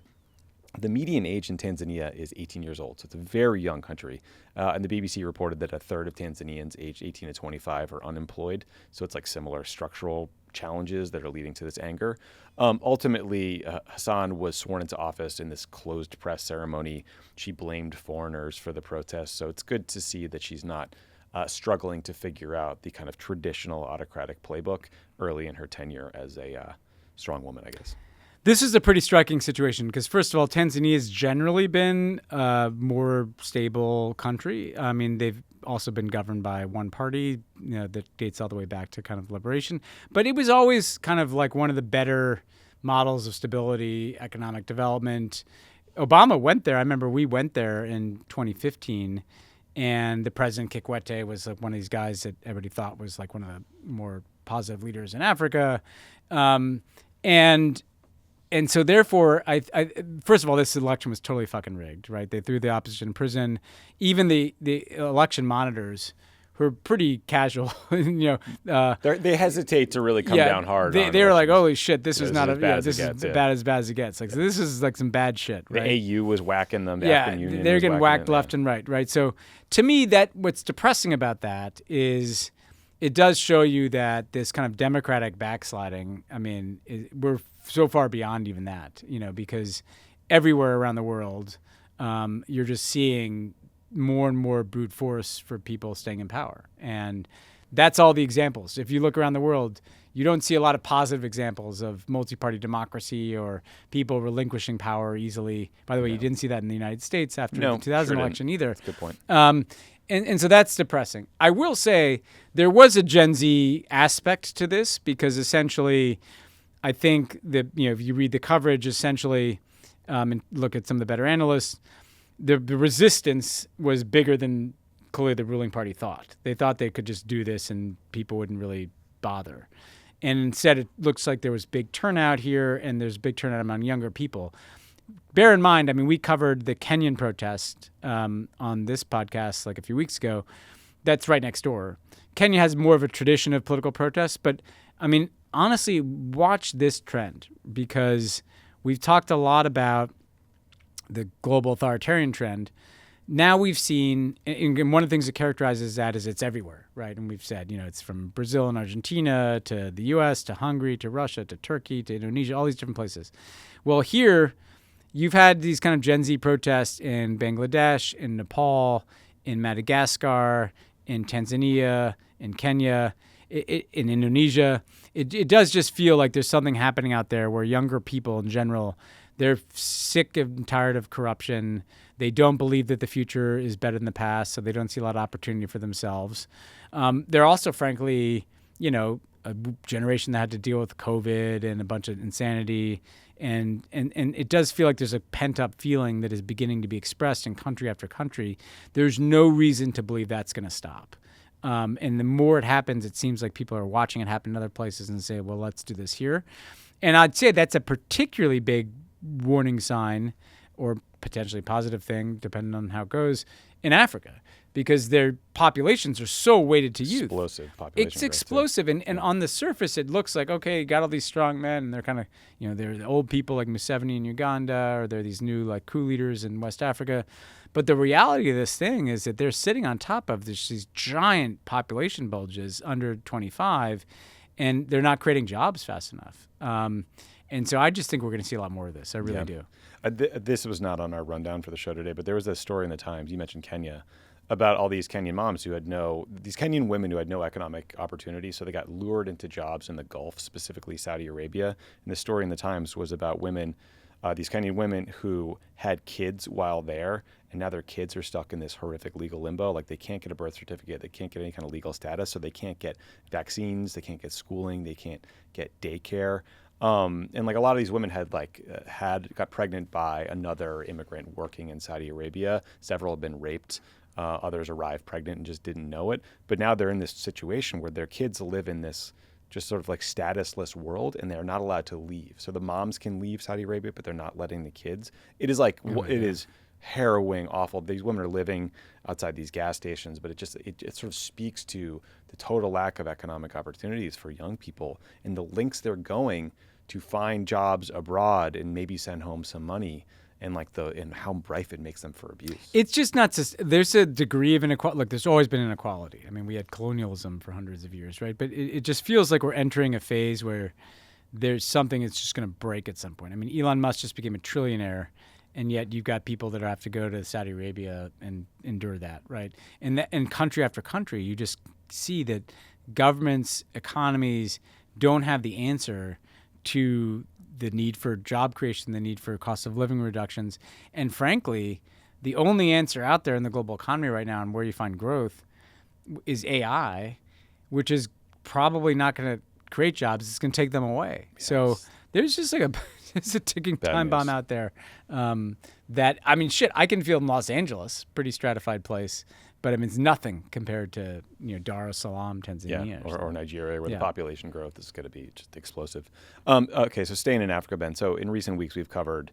the median age in Tanzania is 18 years old, so it's a very young country. And the BBC reported that a third of Tanzanians aged 18 to 25 are unemployed. So it's similar structural challenges that are leading to this anger. Ultimately, Hassan was sworn into office in this closed press ceremony. She blamed foreigners for the protests. So it's good to see that she's not struggling to figure out the kind of traditional autocratic playbook early in her tenure as a strong woman, I guess. This is a pretty striking situation because, first of all, Tanzania has generally been a more stable country. I mean, they've also been governed by one party, that dates all the way back to kind of liberation. But it was always kind of like one of the better models of stability, economic development. Obama went there. I remember we went there in 2015, and the president, Kikwete, was one of these guys that everybody thought was one of the more positive leaders in Africa. And so therefore, I first of all, this election was totally fucking rigged, right? They threw the opposition in prison. Even the election monitors, who are pretty casual, they hesitate to really come down hard. They were like, "Holy shit, this is not as bad as it gets." So this is some bad shit, right? The AU was whacking them. The yeah, African Union they're was getting whacked left and right. So to me, what's depressing about that is it does show you that this kind of democratic backsliding. I mean, we're so far beyond even that, because everywhere around the world, you're just seeing more and more brute force for people staying in power. And that's all the examples. If you look around the world, you don't see a lot of positive examples of multi-party democracy or people relinquishing power easily. By the way, you didn't see that in the United States after the 2000 election either. That's a good point. And so that's depressing. I will say there was a Gen Z aspect to this because essentially I think that, if you read the coverage, essentially, and look at some of the better analysts, the resistance was bigger than clearly the ruling party thought. They thought they could just do this and people wouldn't really bother. And instead, it looks like there was big turnout here, and there's big turnout among younger people. Bear in mind, we covered the Kenyan protest on this podcast like a few weeks ago. That's right next door. Kenya has more of a tradition of political protests, but honestly, watch this trend because we've talked a lot about the global authoritarian trend. Now we've seen, and one of the things that characterizes that is it's everywhere, right? And we've said, it's from Brazil and Argentina to the U.S. to Hungary to Russia to Turkey to Indonesia, all these different places. Well, here you've had these kind of Gen Z protests in Bangladesh, in Nepal, in Madagascar, in Tanzania, in Kenya, in Indonesia. It does just feel like there's something happening out there where younger people in general, they're sick and tired of corruption. They don't believe that the future is better than the past, so they don't see a lot of opportunity for themselves. They're also, frankly, a generation that had to deal with COVID and a bunch of insanity. And it does feel like there's a pent-up feeling that is beginning to be expressed in country after country. There's no reason to believe that's going to stop. And the more it happens, it seems like people are watching it happen in other places and say, well, let's do this here. And I'd say that's a particularly big warning sign or potentially positive thing, depending on how it goes, in Africa, because their populations are so weighted to youth. Explosive population. It's explosive. And on the surface, it looks like, okay, you got all these strong men, and they're kind of, they're the old people like Museveni in Uganda, or they're these new like coup leaders in West Africa. But the reality of this thing is that they're sitting on top of these giant population bulges under 25, and they're not creating jobs fast enough. And so I just think we're going to see a lot more of this. I really do. This was not on our rundown for the show today, but there was a story in the Times, you mentioned Kenya, about all these Kenyan moms these Kenyan women who had no economic opportunity, so they got lured into jobs in the Gulf, specifically Saudi Arabia. And the story in the Times was about women, these Kenyan women who had kids while there, and now their kids are stuck in this horrific legal limbo. Like they can't get a birth certificate, they can't get any kind of legal status, so they can't get vaccines, they can't get schooling, they can't get daycare. And like a lot of these women got pregnant by another immigrant working in Saudi Arabia. Several have been raped. Others arrived pregnant and just didn't know it. But now they're in this situation where their kids live in this just sort of like statusless world, and they're not allowed to leave. So the moms can leave Saudi Arabia, but they're not letting the kids. It is like, it is harrowing, awful. These women are living outside these gas stations, but it sort of speaks to the total lack of economic opportunities for young people and the links they're going to find jobs abroad and maybe send home some money, and how rife it makes them for abuse. It's just not. There's a degree of inequality. Look, there's always been inequality. We had colonialism for hundreds of years, right? But it just feels like we're entering a phase where there's something that's just going to break at some point. Elon Musk just became a trillionaire, and yet you've got people that have to go to Saudi Arabia and endure that, right? And country after country, you just see that governments, economies don't have the answer to the need for job creation, the need for cost of living reductions. And frankly, the only answer out there in the global economy right now and where you find growth is AI, which is probably not going to create jobs. It's going to take them away. Yes. So there's just it's a ticking time bomb out there I can feel in Los Angeles, pretty stratified place. But it's nothing compared to Dar es Salaam, Tanzania, or Nigeria, where the population growth is going to be just explosive. Okay, so staying in Africa, Ben. So in recent weeks, we've covered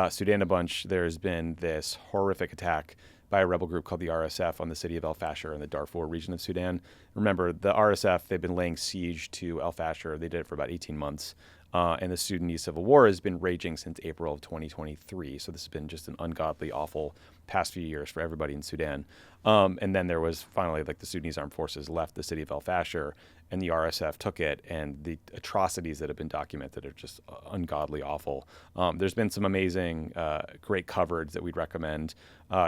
Sudan a bunch. There's been this horrific attack by a rebel group called the RSF on the city of Al-Fashir in the Darfur region of Sudan. Remember, the RSF, they've been laying siege to Al-Fashir. They did it for about 18 months. And the Sudanese civil war has been raging since April of 2023. So this has been just an ungodly, awful past few years for everybody in Sudan. And then there was finally, the Sudanese armed forces left the city of Al-Fashir, and the RSF took it, and the atrocities that have been documented are just ungodly awful. There's been some amazing, great coverage that we'd recommend.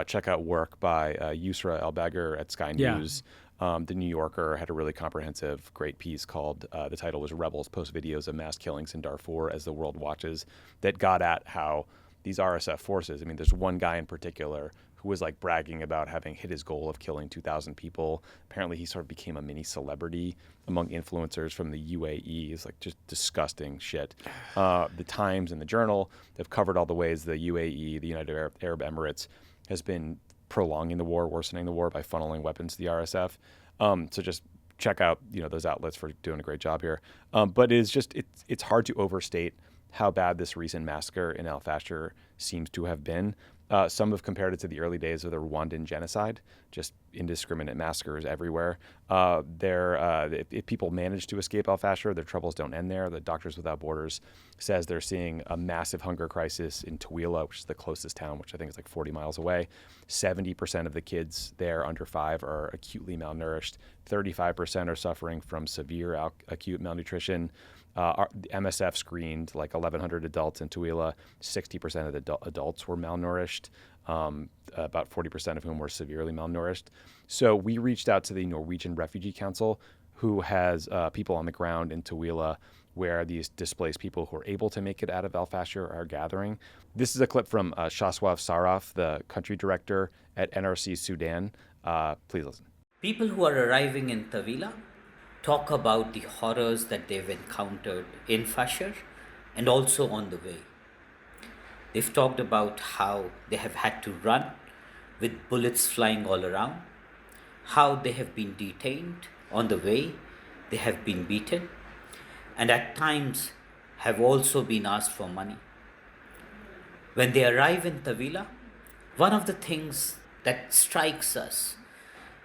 Check out work by Yusra El-Bagher at Sky News. The New Yorker had a really comprehensive, great piece called, the title was Rebels Post Videos of Mass Killings in Darfur as the World Watches, that got at how these RSF forces, I mean, there's one guy in particular who was like bragging about having hit his goal of killing 2,000 people. Apparently he sort of became a mini celebrity among influencers from the UAE. It's like just disgusting shit. The Times and the Journal have covered all the ways the UAE, the United Arab Emirates, has been prolonging the war, worsening the war by funneling weapons to the RSF. So just check out those outlets for doing a great job here. But it's hard to overstate how bad this recent massacre in Al-Fasher seems to have been. Some have compared it to the early days of the Rwandan genocide, just indiscriminate massacres everywhere. If people manage to escape Al-Fasher, their troubles don't end there. The Doctors Without Borders says they're seeing a massive hunger crisis in Tawila, which is the closest town, which I think is like 40 miles away. 70% of the kids there under 5 are acutely malnourished. 35% are suffering from severe acute malnutrition. The MSF screened like 1,100 adults in Tawila. 60% of the adults were malnourished, about 40% of whom were severely malnourished. So we reached out to the Norwegian Refugee Council, who has people on the ground in Tawila where these displaced people who are able to make it out of Al-Fasher are gathering. This is a clip from Shaswav Saraf, the country director at NRC Sudan. Please listen. People who are arriving in Tawila talk about the horrors that they've encountered in Fasher and also on the way. They've talked about how they have had to run with bullets flying all around, how they have been detained on the way, they have been beaten, and at times have also been asked for money. When they arrive in Tawila, one of the things that strikes us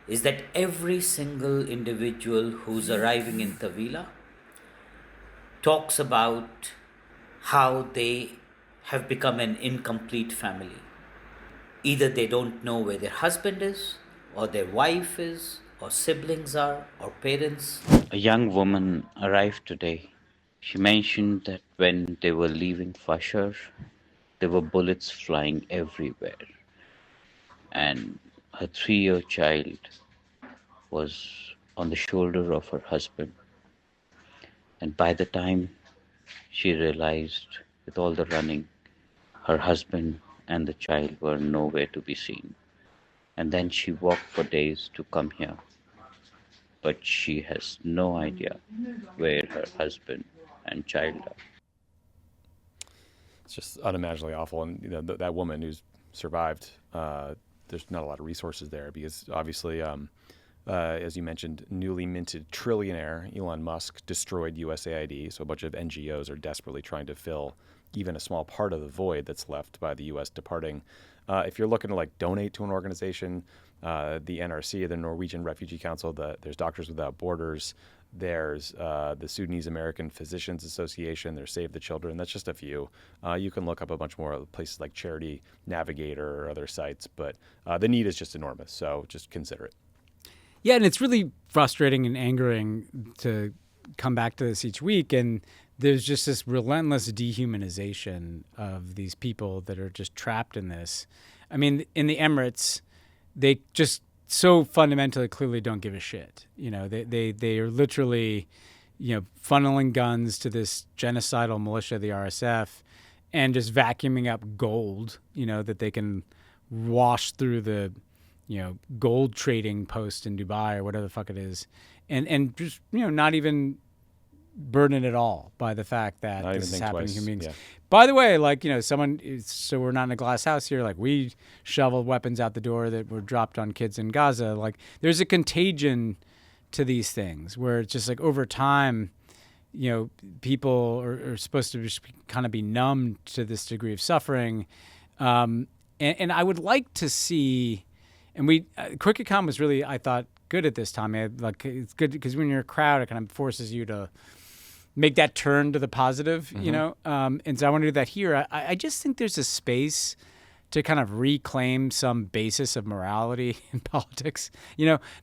is that every single individual who's arriving in Tawila talks about how they have become an incomplete family. Either they don't know where their husband is, or their wife is, or siblings are, or parents. A young woman arrived today. She mentioned that when they were leaving Fasher, there were bullets flying everywhere. And her 3-year child was on the shoulder of her husband. And by the time she realized, with all the running, her husband and the child were nowhere to be seen. And then she walked for days to come here. But she has no idea where her husband and child are. It's just unimaginably awful. And that woman who's survived, there's not a lot of resources there because obviously, as you mentioned, newly minted trillionaire Elon Musk destroyed USAID. So a bunch of NGOs are desperately trying to fill even a small part of the void that's left by the U.S. departing. If you're looking to donate to an organization, the NRC, the Norwegian Refugee Council, there's Doctors Without Borders, there's the Sudanese American Physicians Association, there's Save the Children. That's just a few. You can look up a bunch more places like Charity Navigator or other sites, but the need is just enormous. So just consider it. Yeah, and it's really frustrating and angering to come back to this each week. And there's just this relentless dehumanization of these people that are just trapped in this. I mean, in the Emirates, they just so fundamentally clearly don't give a shit. They are literally, funneling guns to this genocidal militia, the RSF, and just vacuuming up gold, that they can wash through the, gold trading post in Dubai or whatever the fuck it is. And just, not even burdened at all by the fact that this is happening to human beings. Yeah. By the way, so we're not in a glass house here. We shoveled weapons out the door that were dropped on kids in Gaza. There's a contagion to these things where it's just over time, people are supposed to just kind of be numb to this degree of suffering. And I would like to see, and Quick Account was really, I thought, good at this time. It's good because when you're a crowd, it kind of forces you to make that turn to the positive, mm-hmm. And so I want to do that here. I just think there's a space to kind of reclaim some basis of morality in politics.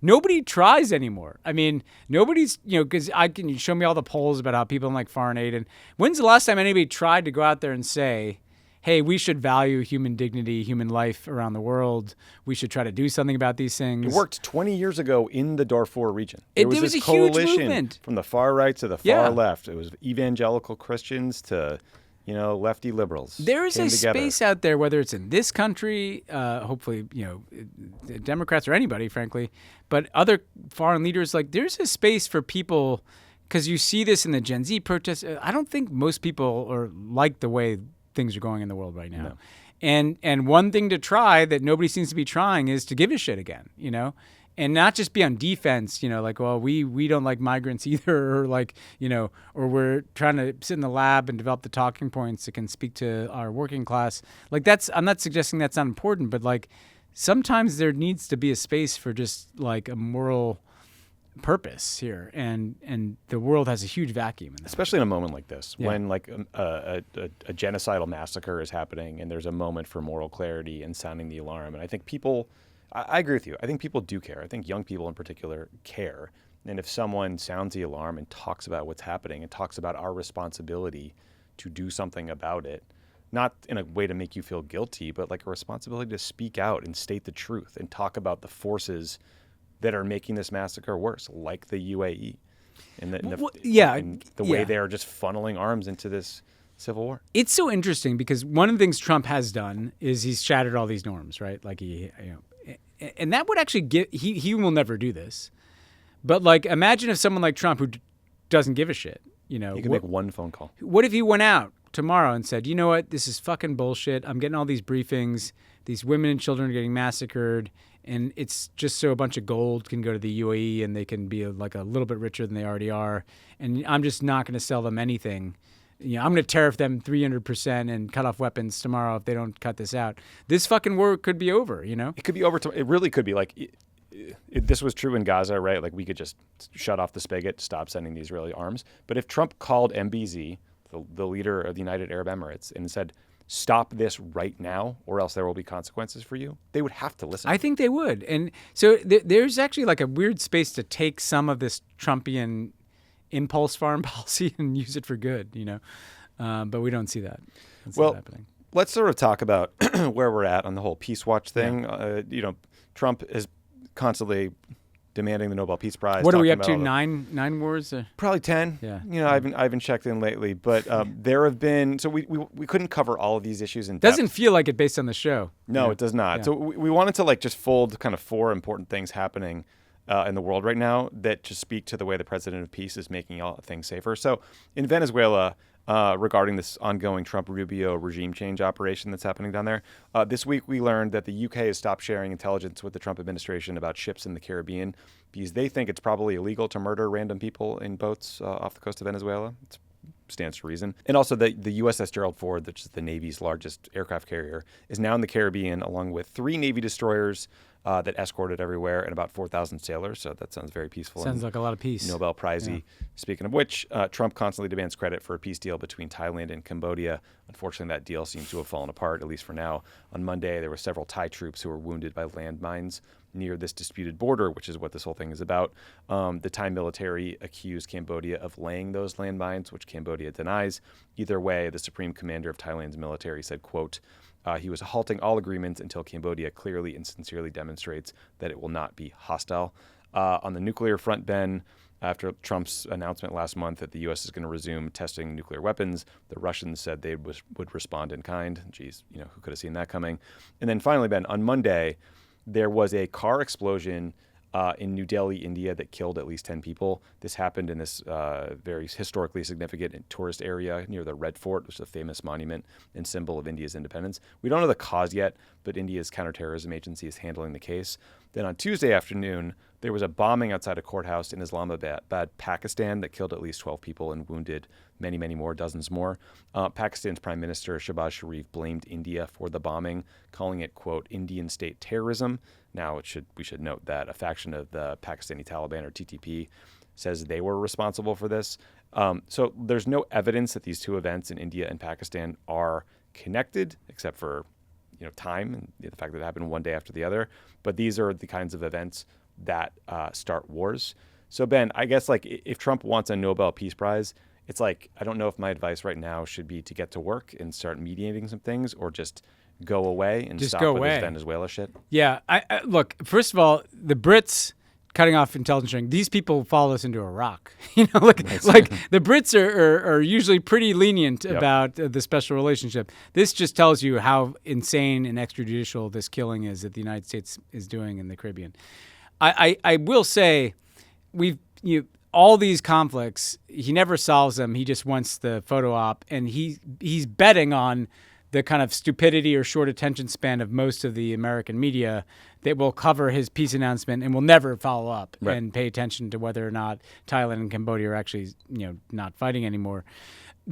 Nobody tries anymore. I mean, nobody's, because you show me all the polls about how people don't like foreign aid. And when's the last time anybody tried to go out there and say, hey, we should value human dignity, human life around the world. We should try to do something about these things. It worked 20 years ago in the Darfur region. There was was this a huge coalition movement. From the far right to the far left. It was evangelical Christians to, lefty liberals. There is a together. space out there, whether it's in this country, hopefully, Democrats or anybody, frankly, but other foreign leaders, like there's a space for people, because you see this in the Gen Z protests. I don't think most people like the way things are going in the world right now. No. And one thing to try that nobody seems to be trying is to give a shit again, and not just be on defense, like, well, we don't like migrants either, or like, or we're trying to sit in the lab and develop the talking points that can speak to our working class. Like I'm not suggesting that's not important, but like sometimes there needs to be a space for just like a moral purpose here, and the world has a huge vacuum in that. Especially in a moment like this, when like a genocidal massacre is happening and there's a moment for moral clarity and sounding the alarm. And I think I agree with you. I think people do care. I think young people in particular care. And if someone sounds the alarm and talks about what's happening and talks about our responsibility to do something about it, not in a way to make you feel guilty, but like a responsibility to speak out and state the truth and talk about the forces that are making this massacre worse, like the UAE, and the way they are just funneling arms into this civil war. It's so interesting because one of the things Trump has done is he's shattered all these norms, right? Like and that would actually he will never do this, but like imagine if someone like Trump who doesn't give a shit, he can make one phone call. What if he went out tomorrow and said, you know what, this is fucking bullshit. I'm getting all these briefings. These women and children are getting massacred. And it's just so a bunch of gold can go to the UAE and they can be like a little bit richer than they already are. And I'm just not going to sell them anything. I'm going to tariff them 300% and cut off weapons tomorrow if they don't cut this out. This fucking war could be over, It could be over. It really could be. Like, this was true in Gaza, right? Like, we could just shut off the spigot, stop sending the Israeli arms. But if Trump called MBZ, the leader of the United Arab Emirates, and said, stop this right now or else there will be consequences for you, they would have to listen. I think they would. And so there's actually like a weird space to take some of this Trumpian impulse foreign policy and use it for good, but we don't see that. Happening. Let's sort of talk about where we're at on the whole Peace Watch thing. Yeah. Trump is constantly demanding the Nobel Peace Prize. What are we up to? Nine wars? Probably 10. Yeah. I haven't checked in lately, but there have been. So we couldn't cover all of these issues in depth. Doesn't feel like it based on the show. No, it does not. Yeah. So we wanted to like just fold kind of 4 important things happening in the world right now that just speak to the way the President of Peace is making all things safer. So in Venezuela, regarding this ongoing Trump-Rubio regime change operation that's happening down there. This week, we learned that the UK has stopped sharing intelligence with the Trump administration about ships in the Caribbean because they think it's probably illegal to murder random people in boats off the coast of Venezuela. It stands to reason. And also the USS Gerald Ford, which is the Navy's largest aircraft carrier, is now in the Caribbean along with 3 Navy destroyers that escorted everywhere and about 4,000 sailors. So that sounds very peaceful. Sounds like a lot of peace. Nobel Prize-y. Yeah. Speaking of which, Trump constantly demands credit for a peace deal between Thailand and Cambodia. Unfortunately, that deal seems to have fallen apart, at least for now. On Monday, there were several Thai troops who were wounded by landmines near this disputed border, which is what this whole thing is about. The Thai military accused Cambodia of laying those landmines, which Cambodia denies. Either way, the supreme commander of Thailand's military said, quote, he was halting all agreements until Cambodia clearly and sincerely demonstrates that it will not be hostile. On the nuclear front, Ben, after Trump's announcement last month that the U.S. is going to resume testing nuclear weapons, the Russians said they would respond in kind. Geez, who could have seen that coming? And then finally, Ben, on Monday, there was a car explosion in New Delhi, India, that killed at least 10 people. This happened in this very historically significant tourist area near the Red Fort, which is a famous monument and symbol of India's independence. We don't know the cause yet, but India's counterterrorism agency is handling the case. Then on Tuesday afternoon, there was a bombing outside a courthouse in Islamabad, Pakistan, that killed at least 12 people and wounded many, many more, dozens more. Pakistan's Prime Minister Shehbaz Sharif blamed India for the bombing, calling it, quote, Indian state terrorism. Now, we should note that a faction of the Pakistani Taliban, or TTP, says they were responsible for this. So there's no evidence that these two events in India and Pakistan are connected, except for time and the fact that it happened one day after the other. But these are the kinds of events that start wars. So Ben, I guess like if Trump wants a Nobel Peace Prize, it's like, I don't know if my advice right now should be to get to work and start mediating some things, or just go away and Just stop go with away. this Venezuela shit. Yeah. I look, first of all, the Brits cutting off intelligence sharing, these people follow us into a rock. Like the Brits are usually pretty lenient about the special relationship. This just tells you how insane and extrajudicial this killing is that the United States is doing in the Caribbean. I will say, all these conflicts, he never solves them. He just wants the photo op, and he's betting on the kind of stupidity or short attention span of most of the American media that will cover his peace announcement and will never follow up and pay attention to whether or not Thailand and Cambodia are actually, not fighting anymore.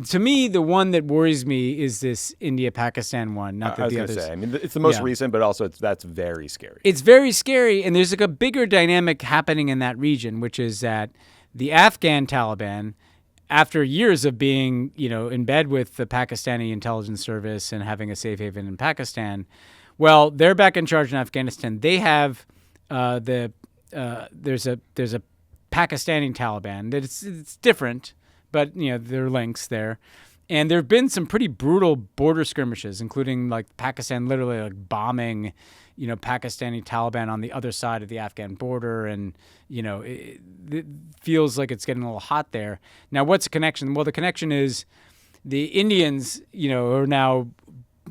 To me, the one that worries me is this India-Pakistan one. Not that I was the going to others. say, I mean, it's the most recent, but also that's very scary. It's very scary, and there's like a bigger dynamic happening in that region, which is that the Afghan Taliban, after years of being, in bed with the Pakistani intelligence service and having a safe haven in Pakistan, well, they're back in charge in Afghanistan. They have there's a Pakistani Taliban that it's different, but there are links there. And there have been some pretty brutal border skirmishes, including like Pakistan literally like bombing, Pakistani Taliban on the other side of the Afghan border. And, it feels like it's getting a little hot there. Now, what's the connection? Well, the connection is the Indians, are now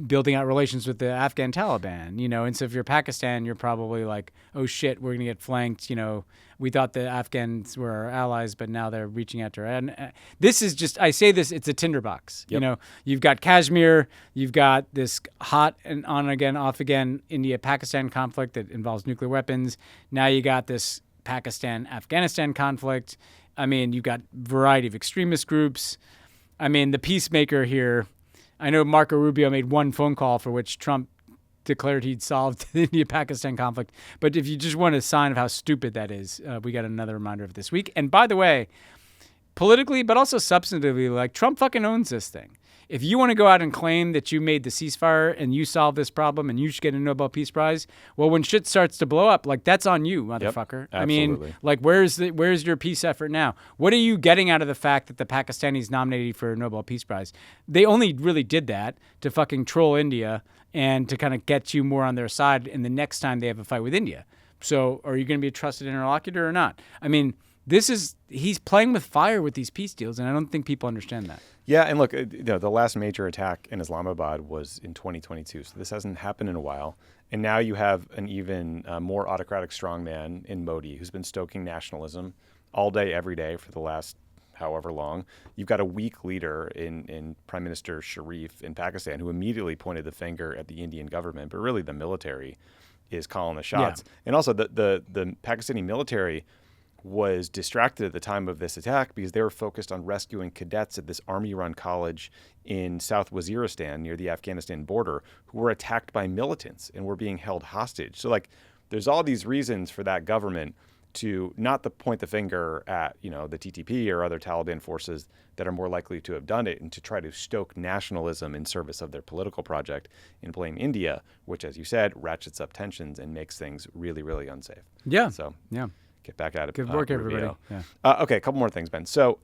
building out relations with the Afghan Taliban, and so if you're Pakistan, you're probably like, oh shit, we're going to get flanked. We thought the Afghans were our allies, but now they're reaching out to her. And this is just, I say this, it's a tinderbox. Yep. You've got Kashmir, you've got this hot and on again, off again India-Pakistan conflict that involves nuclear weapons. Now you got this Pakistan-Afghanistan conflict. I mean, you've got a variety of extremist groups. I mean, the peacemaker here, I know Marco Rubio made one phone call for which Trump declared he'd solved the India-Pakistan conflict. But if you just want a sign of how stupid that is, we got another reminder of this week. And by the way, politically, but also substantively, like Trump fucking owns this thing. If you want to go out and claim that you made the ceasefire and you solved this problem and you should get a Nobel Peace Prize, well, when shit starts to blow up, like that's on you, motherfucker. Yep, I mean, like where's your peace effort now? What are you getting out of the fact that the Pakistanis nominated you for a Nobel Peace Prize? They only really did that to fucking troll India and to kind of get you more on their side in the next time they have a fight with India. So are you going to be a trusted interlocutor or not? I mean, he's playing with fire with these peace deals, and I don't think people understand that. Yeah, and look, the last major attack in Islamabad was in 2022, so this hasn't happened in a while. And now you have an even more autocratic strongman in Modi, who's been stoking nationalism all day, every day for the last however long. You've got a weak leader in Prime Minister Sharif in Pakistan, who immediately pointed the finger at the Indian government, but really the military is calling the shots. Yeah. And also the Pakistani military was distracted at the time of this attack because they were focused on rescuing cadets at this army-run college in South Waziristan near the Afghanistan border who were attacked by militants and were being held hostage. So, like, there's all these reasons for that government to not to point the finger at, the TTP or other Taliban forces that are more likely to have done it, and to try to stoke nationalism in service of their political project and blame India, which, as you said, ratchets up tensions and makes things really, really unsafe. Yeah. So, yeah. Get back at it. Good work, everybody. Yeah. Okay, a couple more things, Ben. So,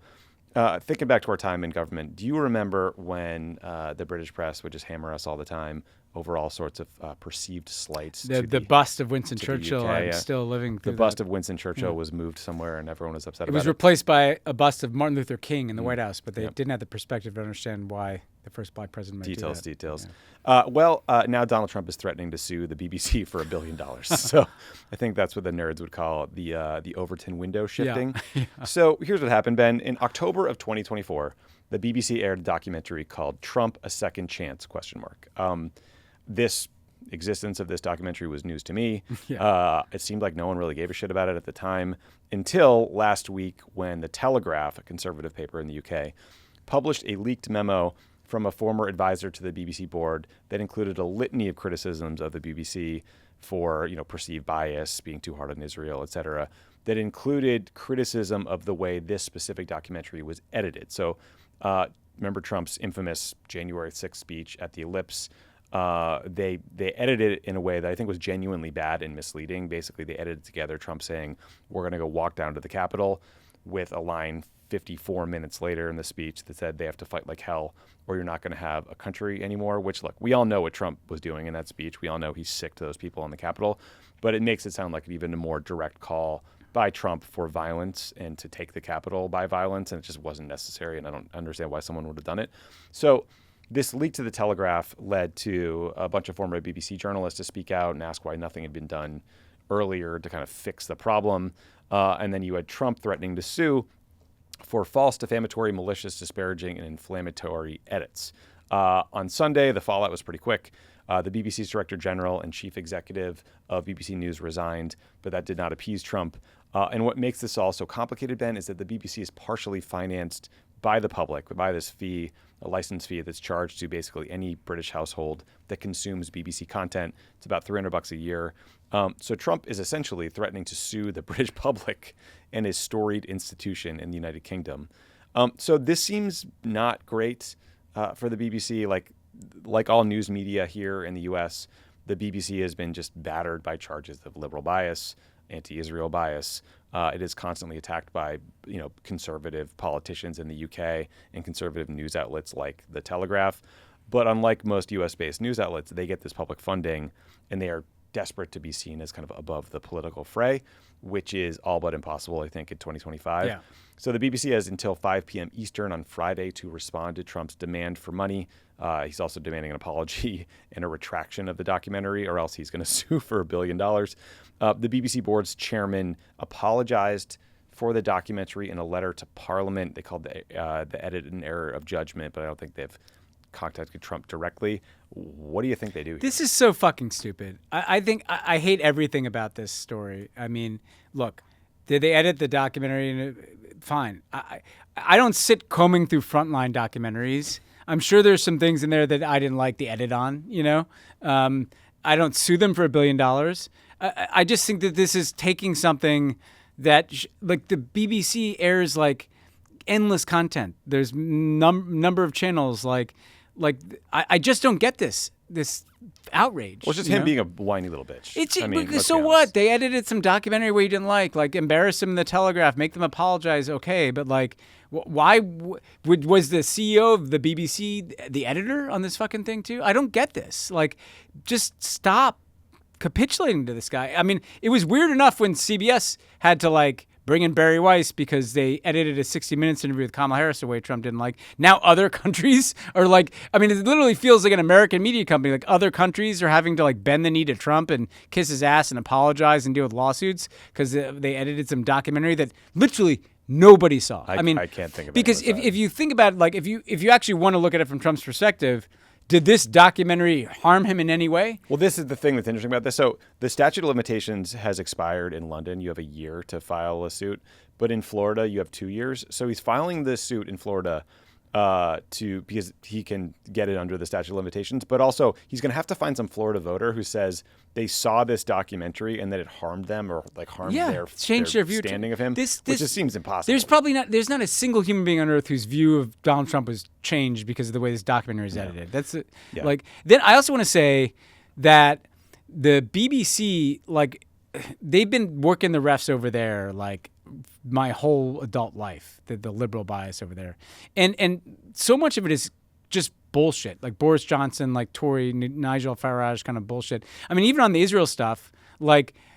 thinking back to our time in government, do you remember when the British press would just hammer us all the time over all sorts of perceived slights? The bust of Winston Churchill. UK, I'm still living through the bust of Winston Churchill was moved somewhere, and everyone was upset about it. It was replaced by a bust of Martin Luther King in the White House, but they didn't have the perspective to understand why the first black president might do that. Details. Now Donald Trump is threatening to sue the BBC for $1 billion. So I think that's what the nerds would call the Overton window shifting. Yeah. So here's what happened, Ben. In October of 2024, the BBC aired a documentary called "Trump: A Second Chance?" This existence of this documentary was news to me. It seemed like no one really gave a shit about it at the time until last week, when The Telegraph, a conservative paper in the UK, published a leaked memo from a former advisor to the BBC board that included a litany of criticisms of the BBC for, perceived bias, being too hard on Israel, et cetera, that included criticism of the way this specific documentary was edited. So remember Trump's infamous January 6th speech at the Ellipse? They edited it in a way that I think was genuinely bad and misleading. Basically, they edited together Trump saying, "We're going to go walk down to the Capitol," with a line 54 minutes later in the speech that said they have to fight like hell or you're not going to have a country anymore, which, look, we all know what Trump was doing in that speech. We all know he's sick to those people in the Capitol, but it makes it sound like even a more direct call by Trump for violence and to take the Capitol by violence, and it just wasn't necessary, and I don't understand why someone would have done it. So this leak to the Telegraph led to a bunch of former BBC journalists to speak out and ask why nothing had been done earlier to kind of fix the problem. And then you had Trump threatening to sue for false, defamatory, malicious, disparaging, and inflammatory edits. On Sunday, the fallout was pretty quick. The BBC's Director General and Chief Executive of BBC News resigned, but that did not appease Trump. And what makes this all so complicated, Ben, is that the BBC is partially financed by the public, by this fee, a license fee that's charged to basically any British household that consumes BBC content. It's about $300 a year. So Trump is essentially threatening to sue the British public and his storied institution in the United Kingdom. So this seems not great for the BBC. Like all news media here in the U.S., the BBC has been just battered by charges of liberal bias, anti-Israel bias. It is constantly attacked by, conservative politicians in the UK and conservative news outlets like The Telegraph. But unlike most US-based news outlets, they get this public funding and they are desperate to be seen as kind of above the political fray, which is all but impossible, I think, in 2025. Yeah. So the BBC has until 5 p.m. Eastern on Friday to respond to Trump's demand for money. He's also demanding an apology and a retraction of the documentary, or else he's going to sue for $1 billion. The BBC board's chairman apologized for the documentary in a letter to Parliament. They called the edit an error of judgment, but I don't think they've contacted Trump directly. What do you think they do here? This is so fucking stupid. I think I hate everything about this story. I mean, look, did they edit the documentary? Fine. I don't sit combing through Frontline documentaries. I'm sure there's some things in there that I didn't like the edit on, I don't sue them for $1 billion. I just think that this is taking something that, the BBC airs, endless content. There's number of channels, I just don't get this outrage. Well, it's just him being a whiny little bitch. So what? They edited some documentary where you didn't like embarrass him in the Telegraph, make them apologize, okay, but why was the CEO of the BBC the editor on this fucking thing too? I don't get this. Just stop capitulating to this guy. I mean, it was weird enough when CBS had to bring in Barry Weiss because they edited a 60 Minutes interview with Kamala Harris the way Trump didn't like. Now other countries are it literally feels like an American media company. Other countries are having to bend the knee to Trump and kiss his ass and apologize and deal with lawsuits because they edited some documentary that literally nobody saw. I can't think of it. Because if you think about it, if you actually want to look at it from Trump's perspective, did this documentary harm him in any way? Well, this is the thing that's interesting about this. So the statute of limitations has expired in London. You have a year to file a suit. But in Florida, you have 2 years. So he's filing this suit in Florida because he can get it under the statute of limitations. But also, he's going to have to find some Florida voter who says they saw this documentary and that it harmed them or harmed their standing of him, which just seems impossible. There's not a single human being on earth whose view of Donald Trump was changed because of the way this documentary is edited. That's it. Yeah. Then I also want to say that the BBC, they've been working the refs over there, my whole adult life, the liberal bias over there. And so much of it is just bullshit, Boris Johnson, Tory, Nigel Farage kind of bullshit. I mean, even on the Israel stuff,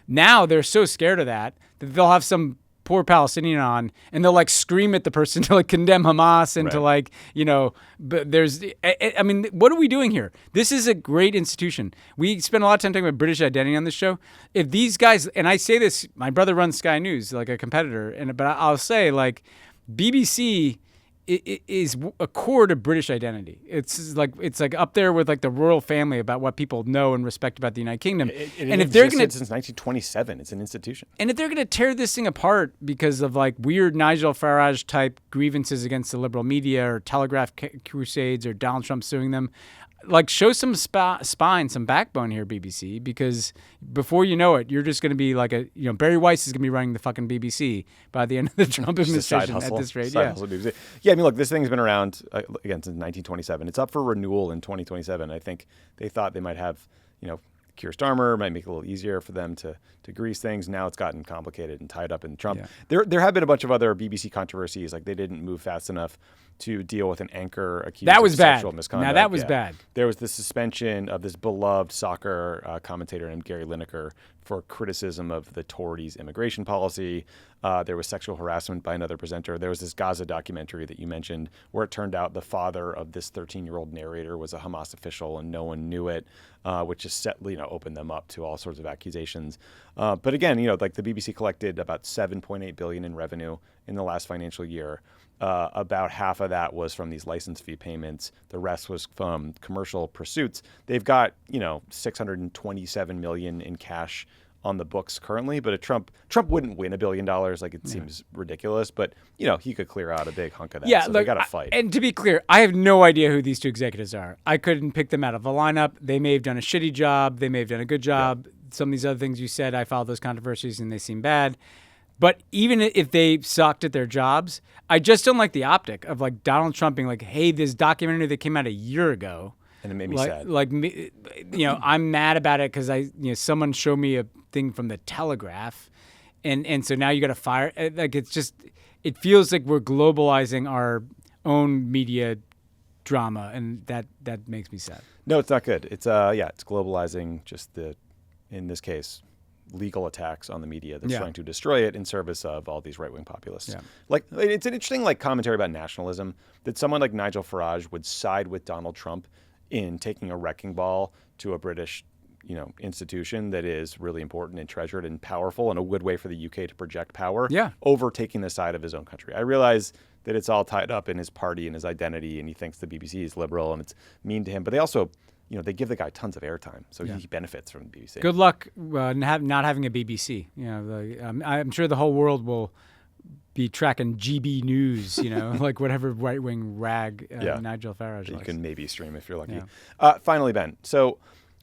now they're so scared of that they'll have some poor Palestinian on and they'll scream at the person to condemn Hamas and to but there's, I mean, what are we doing here? This is a great institution. We spend a lot of time talking about British identity on this show. If these guys, and I say this, my brother runs Sky News, a competitor, but I'll say BBC is a core to British identity. It's up there with the royal family about what people know and respect about the United Kingdom. And if they're going to since 1927, it's an institution. And if they're going to tear this thing apart because of weird Nigel Farage type grievances against the liberal media or Telegraph crusades or Donald Trump suing them, show some spine, some backbone here, BBC, because before you know it, you're just going to be Barry Weiss is going to be running the fucking BBC by the end of the Trump administration at this rate. Yeah, I mean, look, this thing's been around, again, since 1927. It's up for renewal in 2027. I think they thought they might have, Keir Starmer, might make it a little easier for them to grease things. Now it's gotten complicated and tied up in Trump. Yeah. There have been a bunch of other BBC controversies, like they didn't move fast enough to deal with an anchor accused of sexual misconduct. Now that was bad. There was the suspension of this beloved soccer commentator named Gary Lineker for criticism of the Tories' immigration policy. There was sexual harassment by another presenter. There was this Gaza documentary that you mentioned where it turned out the father of this 13-year-old narrator was a Hamas official and no one knew it, which just opened them up to all sorts of accusations. But again, like the BBC collected about $7.8 billion in revenue in the last financial year. About half of that was from these license fee payments. The rest was from commercial pursuits. They've got, $627 million in cash on the books currently, but Trump wouldn't win $1 billion. Like it seems ridiculous, but he could clear out a big hunk of that. Yeah, so they got to fight. And to be clear, I have no idea who these two executives are. I couldn't pick them out of a lineup. They may have done a shitty job. They may have done a good job. Yeah. Some of these other things you said, I followed those controversies and they seem bad. But even if they sucked at their jobs, I just don't like the optic of like Donald Trump being like, hey, this documentary that came out a year ago. And it made me sad. I'm mad about it because someone showed me a thing from the Telegraph. And so now you got to fire. Like it feels like we're globalizing our own media drama. And that makes me sad. No, it's not good. It's globalizing just in this case, legal attacks on the media that's trying to destroy it in service of all these right-wing populists. Yeah. Like it's an interesting commentary about nationalism that someone like Nigel Farage would side with Donald Trump in taking a wrecking ball to a British institution that is really important and treasured and powerful and a good way for the UK to project power over taking the side of his own country. I realize that it's all tied up in his party and his identity, and he thinks the BBC is liberal and it's mean to him, but they also they give the guy tons of airtime, so he benefits from the BBC. Good luck not having a BBC. I'm sure the whole world will be tracking GB News, like whatever right-wing rag Nigel Farage likes. You can maybe stream if you're lucky. Yeah. Finally, Ben. So,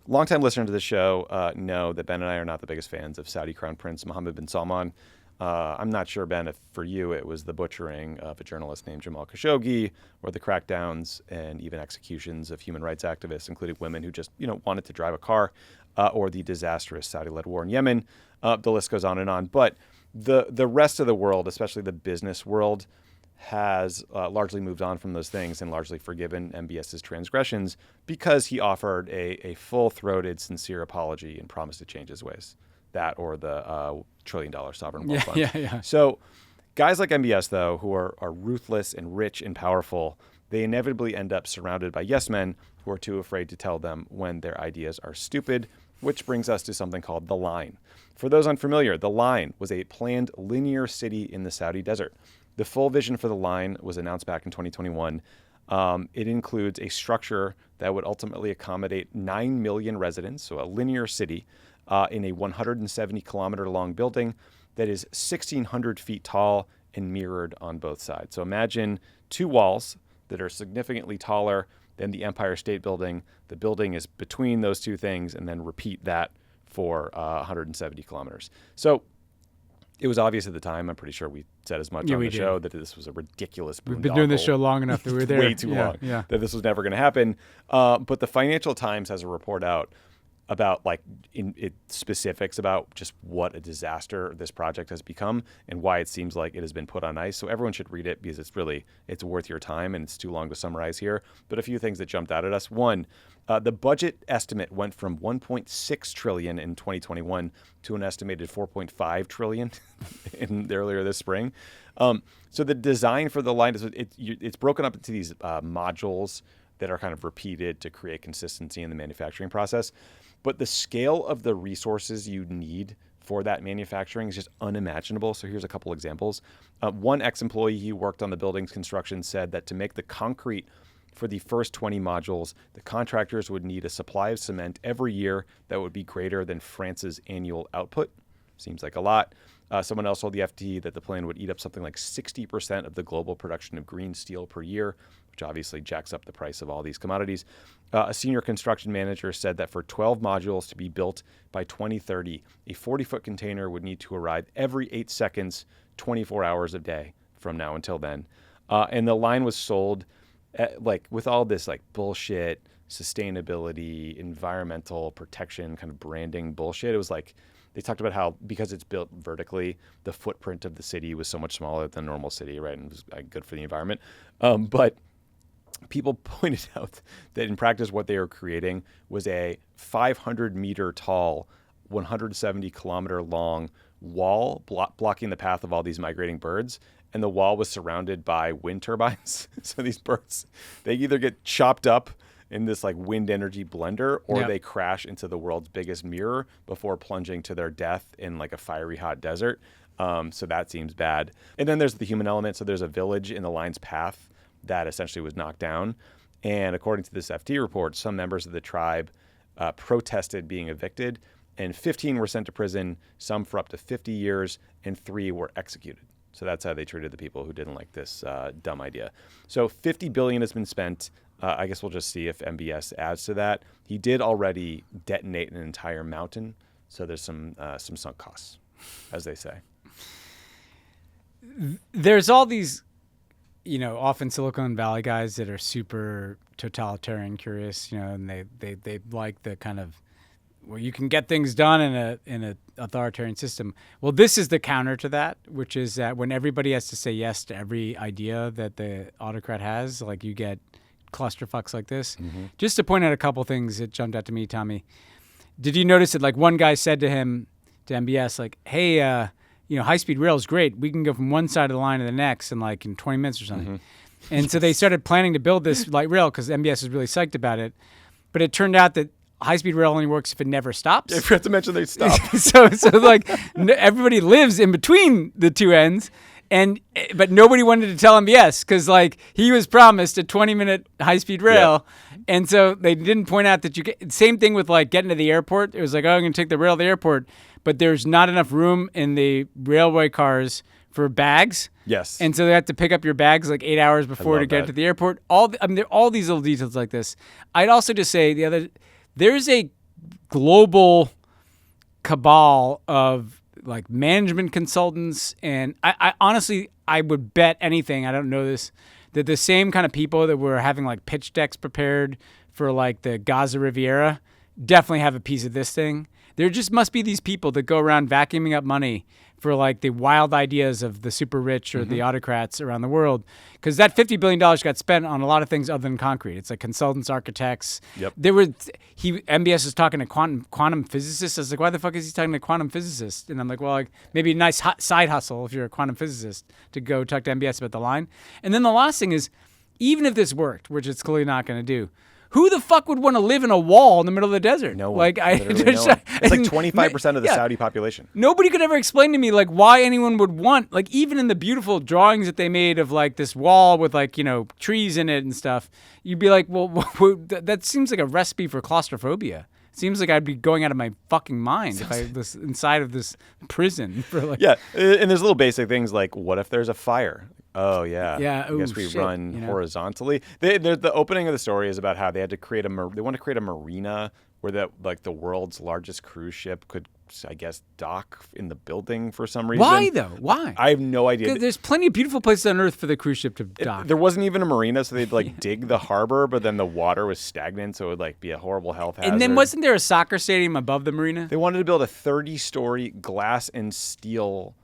longtime listeners to this show know that Ben and I are not the biggest fans of Saudi Crown Prince Mohammed bin Salman. I'm not sure, Ben, if for you it was the butchering of a journalist named Jamal Khashoggi or the crackdowns and even executions of human rights activists, including women who just, wanted to drive a car, or the disastrous Saudi-led war in Yemen. The list goes on and on. But the rest of the world, especially the business world, has largely moved on from those things and largely forgiven MBS's transgressions because he offered a full-throated, sincere apology and promised to change his ways. That or the $1 trillion sovereign wealth fund. Yeah. So guys like MBS, though, who are ruthless and rich and powerful, they inevitably end up surrounded by yes men who are too afraid to tell them when their ideas are stupid, which brings us to something called The Line. For those unfamiliar, The Line was a planned linear city in the Saudi desert. The full vision for The Line was announced back in 2021. It includes a structure that would ultimately accommodate 9 million residents, so a linear city, in a 170-kilometer-long building that is 1,600 feet tall and mirrored on both sides. So imagine two walls that are significantly taller than the Empire State Building. The building is between those two things, and then repeat that for 170 kilometers. So it was obvious at the time, I'm pretty sure we said as much on the show, that this was a ridiculous boondoggle. We've been doing this show long enough that we're there. Way too long. Yeah. That this was never going to happen. But the Financial Times has a report out about specifics about just what a disaster this project has become and why it seems like it has been put on ice. So everyone should read it because it's worth your time and it's too long to summarize here. But a few things that jumped out at us. One, the budget estimate went from $1.6 trillion in 2021 to an estimated $4.5 trillion earlier this spring. So the design for the line it's broken up into these modules that are kind of repeated to create consistency in the manufacturing process. But the scale of the resources you need for that manufacturing is just unimaginable. So here's a couple examples. One ex-employee who worked on the building's construction said that to make the concrete for the first 20 modules, the contractors would need a supply of cement every year that would be greater than France's annual output. Seems like a lot. Someone else told the FT that the plan would eat up something like 60% of the global production of green steel per year, which obviously jacks up the price of all these commodities. A senior construction manager said that for 12 modules to be built by 2030, a 40-foot container would need to arrive every 8 seconds, 24 hours a day from now until then. And the line was sold like with all this like bullshit, sustainability, environmental protection kind of branding bullshit, it was like they talked about how because it's built vertically, the footprint of the city was so much smaller than a normal city, right? And it was good for the environment. But people pointed out that in practice, what they were creating was a 500-meter tall, 170-kilometer long wall blocking the path of all these migrating birds. And the wall was surrounded by wind turbines. So these birds, they either get chopped up in this like wind energy blender, or they crash into the world's biggest mirror before plunging to their death in like a fiery hot desert. So that seems bad. And then there's the human element. So there's a village in the line's path that essentially was knocked down. And according to this FT report, some members of the tribe protested being evicted, and 15 were sent to prison, some for up to 50 years, and 3 were executed. So that's how they treated the people who didn't like this dumb idea. So $50 billion has been spent. I guess we'll just see if MBS adds to that. He did already detonate an entire mountain, so there's some sunk costs, as they say. There's all these, often Silicon Valley guys that are super totalitarian curious, and they like the kind of, well, you can get things done in a authoritarian system. Well, this is the counter to that, which is that when everybody has to say yes to every idea that the autocrat has, like you get clusterfucks like this. Mm-hmm. Just to point out a couple things that jumped out to me, Tommy. Did you notice that like one guy said to him, to MBS, like, hey, high-speed rail is great. We can go from one side of the line to the next in 20 minutes or something. Mm-hmm. And so they started planning to build this light rail because MBS was really psyched about it. But it turned out that high-speed rail only works if it never stops. I forgot to mention they stop. so like everybody lives in between the two ends. But nobody wanted to tell MBS because like he was promised a 20-minute high-speed rail, and so they didn't point out that you get same thing with like getting to the airport. It was like, oh, I'm going to take the rail to the airport, but there's not enough room in the railway cars for bags. Yes, and so they have to pick up your bags like 8 hours before to get to the airport. There are all these little details like this. I'd also just say there's a global cabal of like management consultants, and I honestly, I would bet anything, I don't know this, that the same kind of people that were having like pitch decks prepared for like the Gaza Riviera definitely have a piece of this thing. There just must be these people that go around vacuuming up money for like the wild ideas of the super rich or the autocrats around the world. Because that $50 billion got spent on a lot of things other than concrete. It's like consultants, architects. Yep. MBS is talking to quantum physicists. I was like, why the fuck is he talking to quantum physicists? And I'm like, well, like maybe a nice side hustle if you're a quantum physicist to go talk to MBS about the line. And then the last thing is, even if this worked, which it's clearly not going to do, who the fuck would want to live in a wall in the middle of the desert? No one. No one. It's like 25% of the Saudi population. Nobody could ever explain to me like why anyone would want, like even in the beautiful drawings that they made of like this wall with like, trees in it and stuff, you'd be like, well, that seems like a recipe for claustrophobia. It seems like I'd be going out of my fucking mind if I was inside of this prison. And there's little basic things like, what if there's a fire? Oh, yeah. Yeah. I guess we run horizontally. The opening of the story is about how they had to create they want to create a marina where the world's largest cruise ship could, I guess, dock in the building for some reason. Why, though? Why? I have no idea. There's plenty of beautiful places on Earth for the cruise ship to dock. There wasn't even a marina, so they'd dig the harbor, but then the water was stagnant, so it would be a horrible health hazard. And then wasn't there a soccer stadium above the marina? They wanted to build a 30-story glass and steel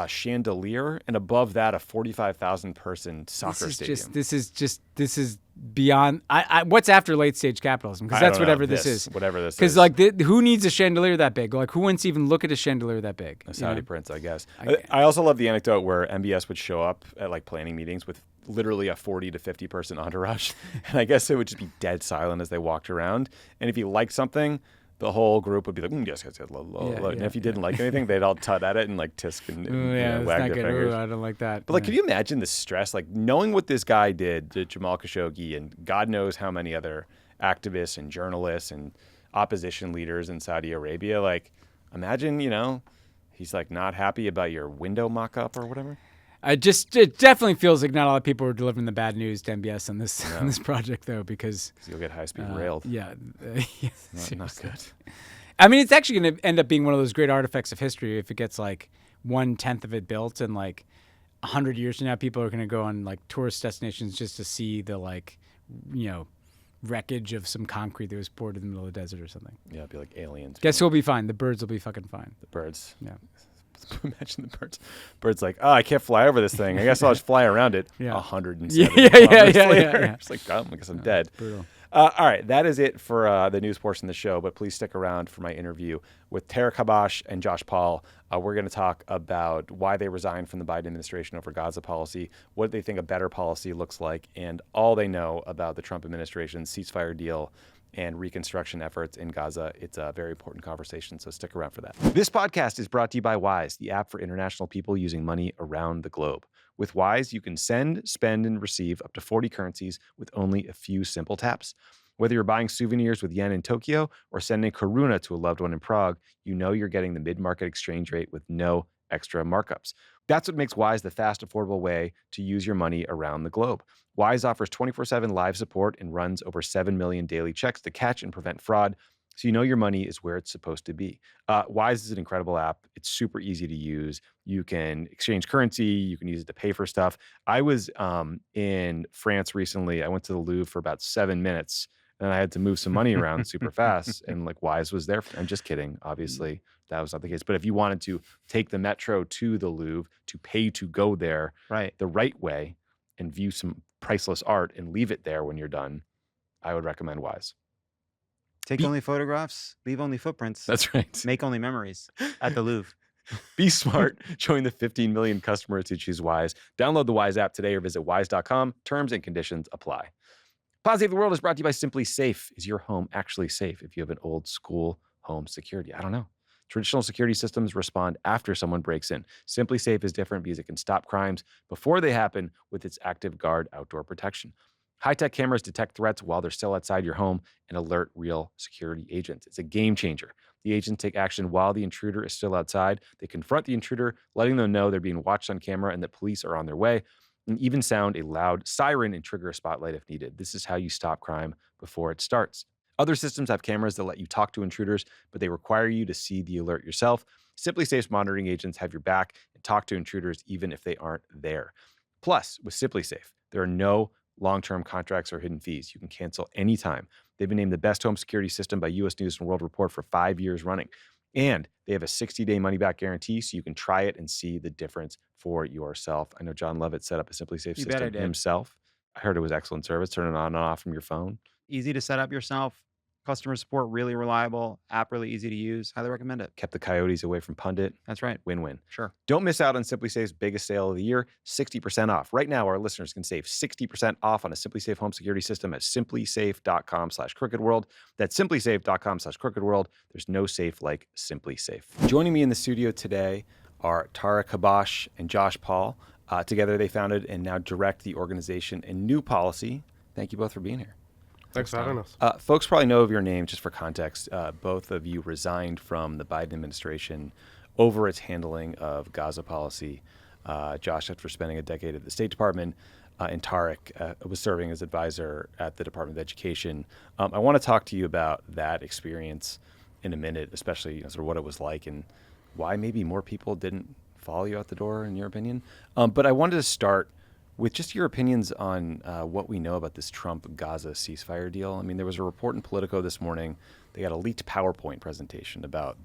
chandelier, and above that a 45,000-person soccer stadium. This is beyond. What's after late stage capitalism? Because that's whatever this is. Whatever this is. Because like, who needs a chandelier that big? Like, who wants to even look at a chandelier that big? A Saudi prince, I guess. I also love the anecdote where MBS would show up at like planning meetings with literally a 40 to 50 person entourage, and I guess it would just be dead silent as they walked around. And if he liked something, the whole group would be like, yes, and if you didn't like anything, they'd all tut at it and like tisk and wag their fingers. I don't like that. But like, can you imagine the stress? Like knowing what this guy did to Jamal Khashoggi and God knows how many other activists and journalists and opposition leaders in Saudi Arabia. Like, imagine, he's like not happy about your window mock-up or whatever. It definitely feels like not a lot of people are delivering the bad news to MBS on this project, though, because you'll get high-speed railed. Not good. I mean, it's actually going to end up being one of those great artifacts of history if it gets like 1/10 of it built and like 100 years from now, people are going to go on like tourist destinations just to see the wreckage of some concrete that was poured in the middle of the desert or something. Yeah, it'd be like aliens. Guess who'll be fine? The birds will be fucking fine. The birds. Yeah. Imagine the birds. Birds like, I can't fly over this thing. I guess I'll just fly around it. Yeah. 107 kilometers later. Yeah. It's like, I guess I'm dead. Brutal. All right, that is it for the news portion of the show, but please stick around for my interview with Tariq Habash and Josh Paul. We're going to talk about why they resigned from the Biden administration over Gaza policy, what they think a better policy looks like, and all they know about the Trump administration's ceasefire deal and reconstruction efforts in Gaza. It's a very important conversation, so stick around for that. This podcast is brought to you by Wise, the app for international people using money around the globe. With Wise, you can send, spend, and receive up to 40 currencies with only a few simple taps. Whether you're buying souvenirs with yen in Tokyo or sending Karuna to a loved one in Prague, you know you're getting the mid-market exchange rate with no extra markups. That's what makes Wise the fast, affordable way to use your money around the globe. Wise offers 24/7 live support and runs over 7 million daily checks to catch and prevent fraud, so you know your money is where it's supposed to be. Wise is an incredible app. It's super easy to use. You can exchange currency. You can use it to pay for stuff. I was in France recently. I went to the Louvre for about 7 minutes, and I had to move some money around super fast, and like Wise was there. I'm just kidding. Obviously, that was not the case. But if you wanted to take the metro to the Louvre to pay to go there the right way and view some priceless art and leave it there when you're done, I would recommend Wise. Take only photographs, leave only footprints. That's right. Make only memories at the Louvre. Be smart. Join the 15 million customers who choose Wise. Download the Wise app today or visit wise.com. Terms and conditions apply. Positive the World is brought to you by Simply Safe. Is your home actually safe if you have an old school home security? I don't know. Traditional security systems respond after someone breaks in. Simply Safe is different because it can stop crimes before they happen with its Active Guard outdoor protection. High-tech cameras detect threats while they're still outside your home and alert real security agents. It's a game changer. The agents take action while the intruder is still outside. They confront the intruder, letting them know they're being watched on camera and that police are on their way, and even sound a loud siren and trigger a spotlight if needed. This is how you stop crime before it starts. Other systems have cameras that let you talk to intruders, but they require you to see the alert yourself. Simply Safe's monitoring agents have your back and talk to intruders even if they aren't there. Plus, with Simply Safe, there are no long-term contracts or hidden fees. You can cancel anytime. They've been named the best home security system by U.S. News & World Report for 5 years running. And they have a 60-day money-back guarantee, so you can try it and see the difference for yourself. I know John Lovett set up a Simply Safe system himself. I heard it was excellent service. Turn it on and off from your phone. Easy to set up yourself. Customer support really reliable. App really easy to use. Highly recommend it. Kept the coyotes away from Pundit. That's right. Win-win. Sure. Don't miss out on Simply Safe's biggest sale of the year, 60% off. Right now, our listeners can save 60% off on a Simply Safe home security system at simplysafe.com/crookedworld. That's simplysafe.com/crookedworld. There's no safe like Simply Safe. Joining me in the studio today are Tariq Habash and Josh Paul. Together, they founded and now direct the organization and new policy. Thank you both for being here. Thanks for having us. Folks probably know of your name, just for context. Both of you resigned from the Biden administration over its handling of Gaza policy. Josh, after spending a decade at the State Department, and Tariq was serving as advisor at the Department of Education. I want to talk to you about that experience in a minute, especially sort of what it was like and why maybe more people didn't follow you out the door, in your opinion. But I wanted to start with just your opinions on what we know about this Trump-Gaza ceasefire deal. I mean, there was a report in Politico this morning. They got a leaked PowerPoint presentation about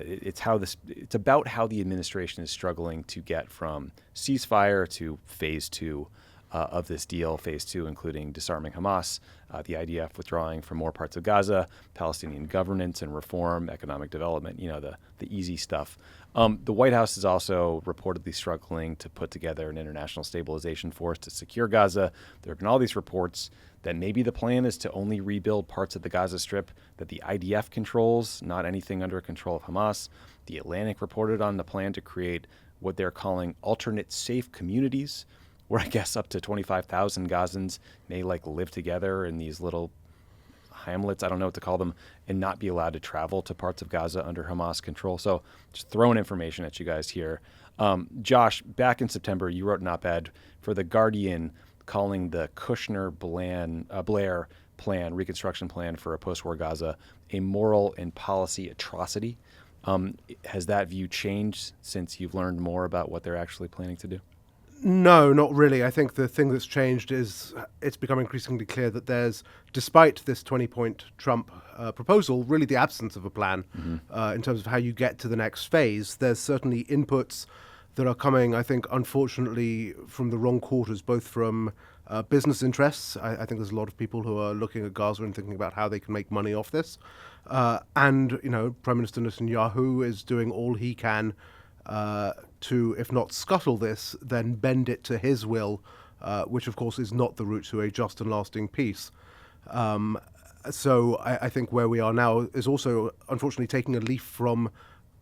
it's about how the administration is struggling to get from ceasefire to phase 2 of this deal, phase 2 including disarming Hamas, the IDF withdrawing from more parts of Gaza, Palestinian governance and reform, economic development, the easy stuff. The White House is also reportedly struggling to put together an international stabilization force to secure Gaza. There have been all these reports that maybe the plan is to only rebuild parts of the Gaza Strip that the IDF controls, not anything under control of Hamas. The Atlantic reported on the plan to create what they're calling alternate safe communities, where I guess up to 25,000 Gazans may live together in these little hamlets, I don't know what to call them, and not be allowed to travel to parts of Gaza under Hamas control. So just throwing information at you guys here. Josh, back in September, you wrote an op-ed for The Guardian calling the Kushner-Blair plan, reconstruction plan for a post-war Gaza, a moral and policy atrocity. Has that view changed since you've learned more about what they're actually planning to do? No, not really. I think the thing that's changed is it's become increasingly clear that there's, despite this 20-point Trump proposal, really the absence of a plan in terms of how you get to the next phase. There's certainly inputs that are coming, I think, unfortunately, from the wrong quarters, both from business interests. I think there's a lot of people who are looking at Gaza and thinking about how they can make money off this. And, Prime Minister Netanyahu is doing all he can to, if not scuttle this, then bend it to his will, which, of course, is not the route to a just and lasting peace. So I think where we are now is also, unfortunately, taking a leaf from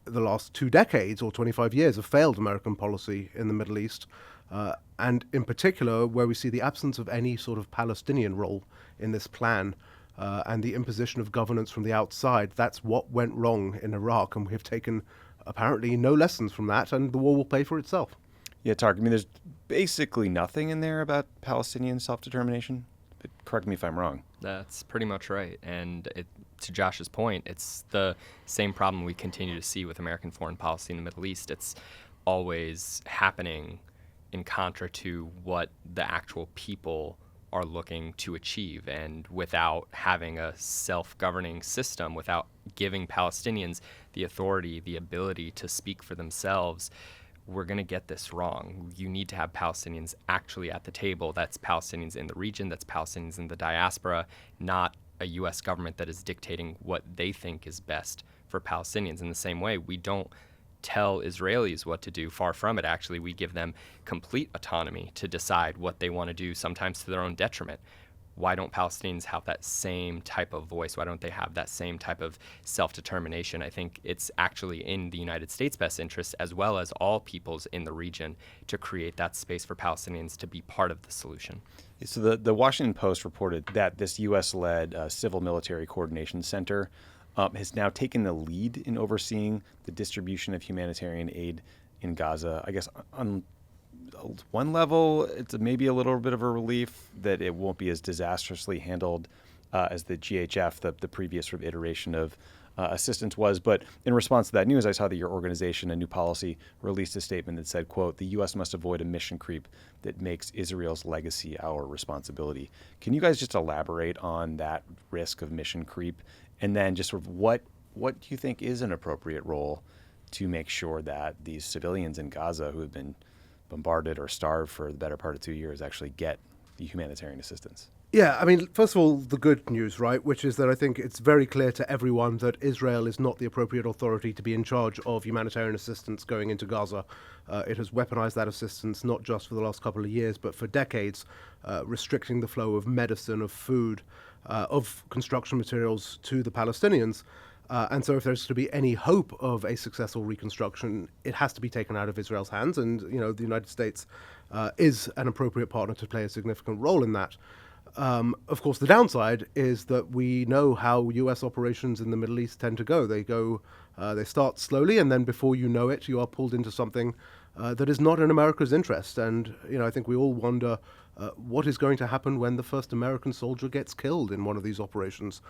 the last 2 decades or 25 years of failed American policy in the Middle East, and in particular where we see the absence of any sort of Palestinian role in this plan and the imposition of governance from the outside. That's what went wrong in Iraq, and we have taken apparently no lessons from that, and the war will pay for itself. Yeah, Tariq, there's basically nothing in there about Palestinian self-determination. But correct me if I'm wrong. That's pretty much right. And to Josh's point, it's the same problem we continue to see with American foreign policy in the Middle East. It's always happening in contra to what the actual people are looking to achieve. And without having a self-governing system, without giving Palestinians the authority, the ability to speak for themselves, we're going to get this wrong. You need to have Palestinians actually at the table. That's Palestinians in the region, that's Palestinians in the diaspora, not a U.S. government that is dictating what they think is best for Palestinians. In the same way, we don't tell Israelis what to do. Far from it, actually. We give them complete autonomy to decide what they want to do, sometimes to their own detriment. Why don't Palestinians have that same type of voice? Why don't they have that same type of self-determination? I think it's actually in the United States' best interest, as well as all peoples in the region, to create that space for Palestinians to be part of the solution. So the Washington Post reported that this U.S.-led Civil Military Coordination Center has now taken the lead in overseeing the distribution of humanitarian aid in Gaza. I guess on one level, it's maybe a little bit of a relief that it won't be as disastrously handled as the GHF, the previous sort of iteration of assistance was. But in response to that news, I saw that your organization, A New Policy, released a statement that said, quote, "The U.S. must avoid a mission creep that makes Israel's legacy our responsibility." Can you guys just elaborate on that risk of mission creep? And then just sort of what do you think is an appropriate role to make sure that these civilians in Gaza who have been bombarded or starved for the better part of 2 years actually get the humanitarian assistance? Yeah, first of all, the good news, right, which is that I think it's very clear to everyone that Israel is not the appropriate authority to be in charge of humanitarian assistance going into Gaza. It has weaponized that assistance not just for the last couple of years, but for decades, restricting the flow of medicine, of food, of construction materials to the Palestinians. And so if there's to be any hope of a successful reconstruction, it has to be taken out of Israel's hands. And, the United States is an appropriate partner to play a significant role in that. Of course, the downside is that we know how U.S. operations in the Middle East tend to go. They start slowly, and then before you know it, you are pulled into something that is not in America's interest. And, I think we all wonder what is going to happen when the first American soldier gets killed in one of these operations,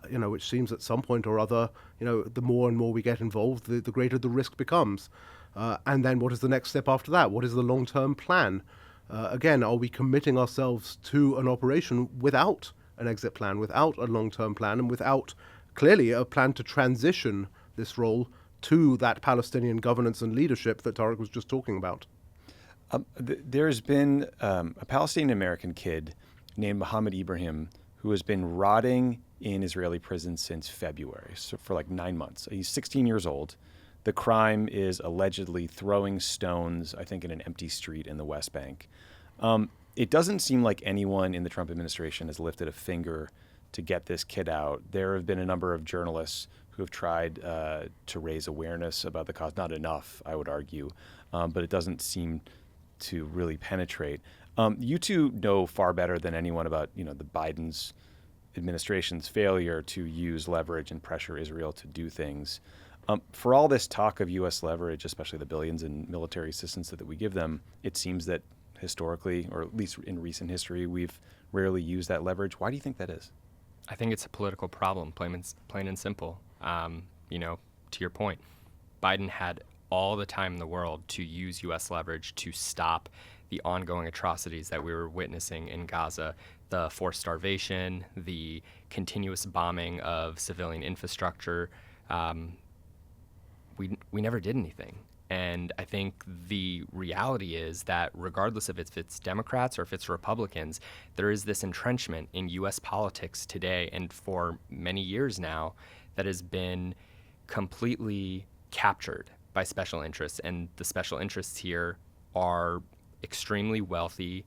which seems at some point or other, the more and more we get involved, the greater the risk becomes. And then what is the next step after that? What is the long-term plan? Again, are we committing ourselves to an operation without an exit plan, without a long-term plan, and without, clearly, a plan to transition this role to that Palestinian governance and leadership that Tariq was just talking about? There's been a Palestinian-American kid named Mohammed Ibrahim who has been rotting in Israeli prison since February, so for like 9 months. He's 16 years old. The crime is allegedly throwing stones, I think, in an empty street in the West Bank. It doesn't seem like anyone in the Trump administration has lifted a finger to get this kid out. There have been a number of journalists who have tried to raise awareness about the cause. Not enough, I would argue, but it doesn't seem to really penetrate. You two know far better than anyone about, the Biden's administration's failure to use leverage and pressure Israel to do things. For all this talk of U.S. leverage, especially the billions in military assistance that we give them, it seems that historically, or at least in recent history, we've rarely used that leverage. Why do you think that is? I think it's a political problem, plain and simple. To your point, Biden had all the time in the world to use U.S. leverage to stop the ongoing atrocities that we were witnessing in Gaza, the forced starvation, the continuous bombing of civilian infrastructure. We never did anything. And I think the reality is that regardless of if it's Democrats or if it's Republicans, there is this entrenchment in U.S. politics today and for many years now that has been completely captured by special interests. And the special interests here are extremely wealthy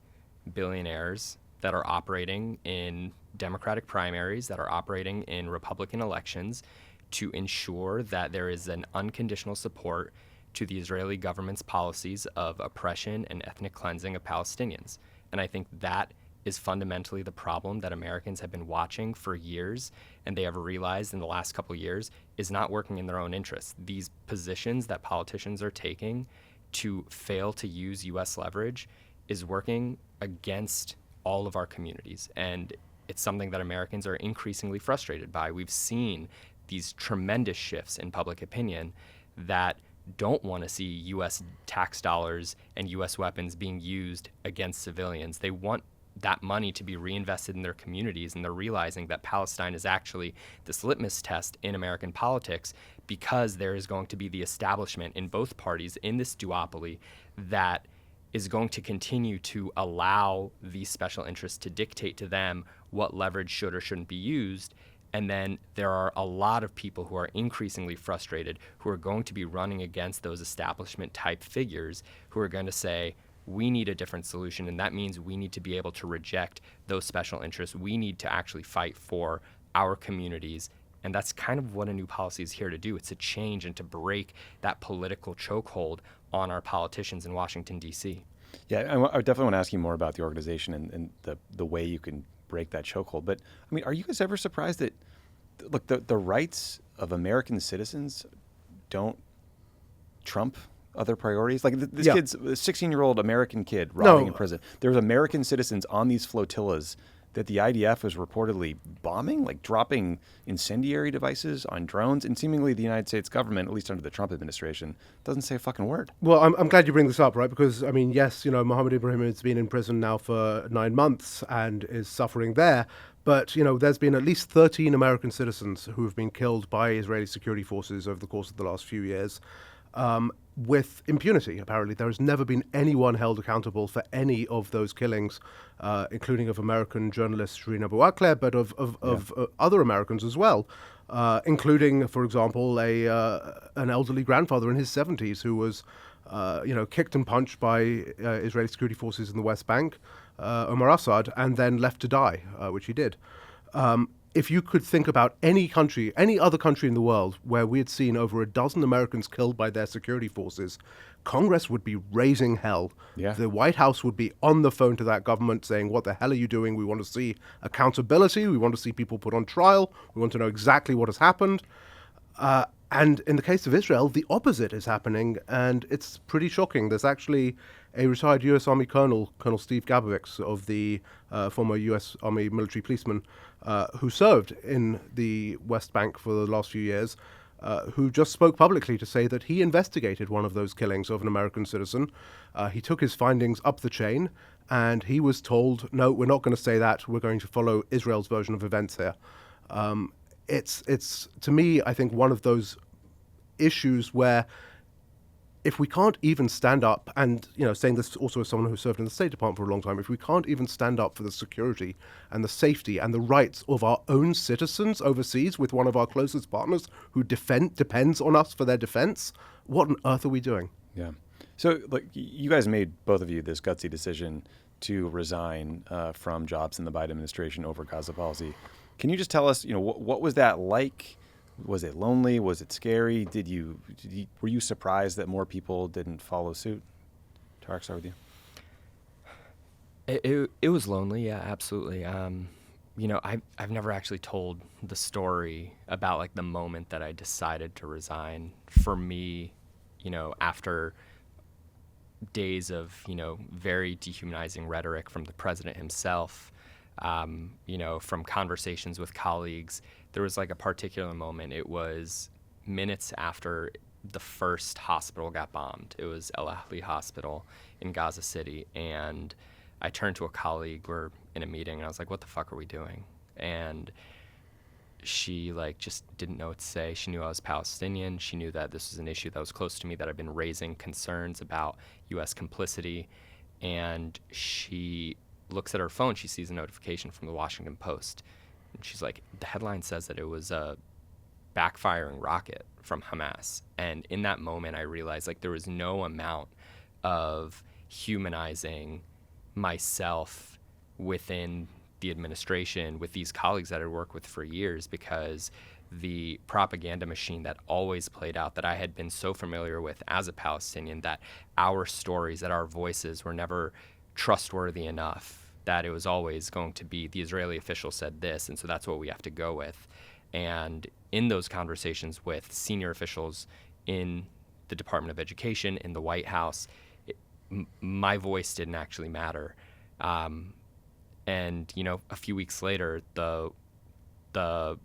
billionaires that are operating in Democratic primaries, that are operating in Republican elections to ensure that there is an unconditional support to the Israeli government's policies of oppression and ethnic cleansing of Palestinians. And I think that is fundamentally the problem that Americans have been watching for years, and they have realized in the last couple of years is not working in their own interests. These positions that politicians are taking to fail to use U.S. leverage is working against all of our communities, and it's something that Americans are increasingly frustrated by. We've seen these tremendous shifts in public opinion that don't want to see U.S. tax dollars and U.S. weapons being used against civilians. They want that money to be reinvested in their communities, and they're realizing that Palestine is actually this litmus test in American politics because there is going to be the establishment in both parties in this duopoly that is going to continue to allow these special interests to dictate to them what leverage should or shouldn't be used. And then there are a lot of people who are increasingly frustrated who are going to be running against those establishment type figures who are going to say, we need a different solution, and that means we need to be able to reject those special interests. We need to actually fight for our communities. And that's kind of what a new policy is here to do. It's to change and to break that political chokehold on our politicians in Washington, D.C. Yeah, I definitely want to ask you more about the organization and the way you can break that chokehold. But, I mean, are you guys ever surprised that, look, the rights of American citizens don't trump other priorities? Like this kid's a 16-year-old American kid rotting in prison. There's American citizens on these flotillas that the IDF was reportedly bombing, like dropping incendiary devices on drones, and seemingly the United States government, at least under the Trump administration, doesn't say a fucking word. Well, I'm glad you bring this up, right? Because, I mean, yes, Mohammed Ibrahim has been in prison now for 9 months and is suffering there. But, there's been at least 13 American citizens who have been killed by Israeli security forces over the course of the last few years. With impunity, apparently. There has never been anyone held accountable for any of those killings, including of American journalist Shireen Abu Akleh, but of other Americans as well, including, for example, an elderly grandfather in his 70s who was, kicked and punched by Israeli security forces in the West Bank, Omar Assad, and then left to die, which he did. If you could think about any other country in the world where we had seen over a dozen Americans killed by their security forces, Congress would be raising hell. Yeah. The White House would be on the phone to that government saying, what the hell are you doing? We want to see accountability. We want to see people put on trial. We want to know exactly what has happened. And in the case of Israel, the opposite is happening, and it's pretty shocking. There's actually a retired U.S. Army Colonel Steve Gabowicz, of the former U.S. Army military policeman, who served in the West Bank for the last few years, who just spoke publicly to say that he investigated one of those killings of an American citizen. He took his findings up the chain, and he was told, no, we're not going to say that. We're going to follow Israel's version of events here. It's to me, I think, one of those issues where if we can't even stand up, and saying this also as someone who served in the State Department for a long time, if we can't even stand up for the security and the safety and the rights of our own citizens overseas with one of our closest partners who depends on us for their defense, what on earth are we doing? Yeah. So, you guys made, both of you, this gutsy decision to resign from jobs in the Biden administration over Gaza policy. Can you just tell us, what was that like? Was it lonely? Was it scary? Were you surprised that more people didn't follow suit? Tariq, start with you. It was lonely, yeah, absolutely. I've never actually told the story about the moment that I decided to resign. For me, after days of very dehumanizing rhetoric from the president himself, from conversations with colleagues, there was a particular moment. It was minutes after the first hospital got bombed. It was El Ahli Hospital in Gaza City, and I turned to a colleague, we're in a meeting, and I was like, what the fuck are we doing? And she just didn't know what to say. She knew I was Palestinian. She knew that this was an issue that was close to me, that I've been raising concerns about U.S. complicity. And she looks at her phone. She sees a notification from the Washington Post. And she's like, the headline says that it was a backfiring rocket from Hamas. And in that moment, I realized there was no amount of humanizing myself within the administration with these colleagues that I worked with for years, because the propaganda machine that always played out, that I had been so familiar with as a Palestinian, that our stories, that our voices were never trustworthy enough, that it was always going to be the Israeli official said this, and so that's what we have to go with. And in those conversations with senior officials in the Department of Education, in the White House, my voice didn't actually matter. And, a few weeks later, the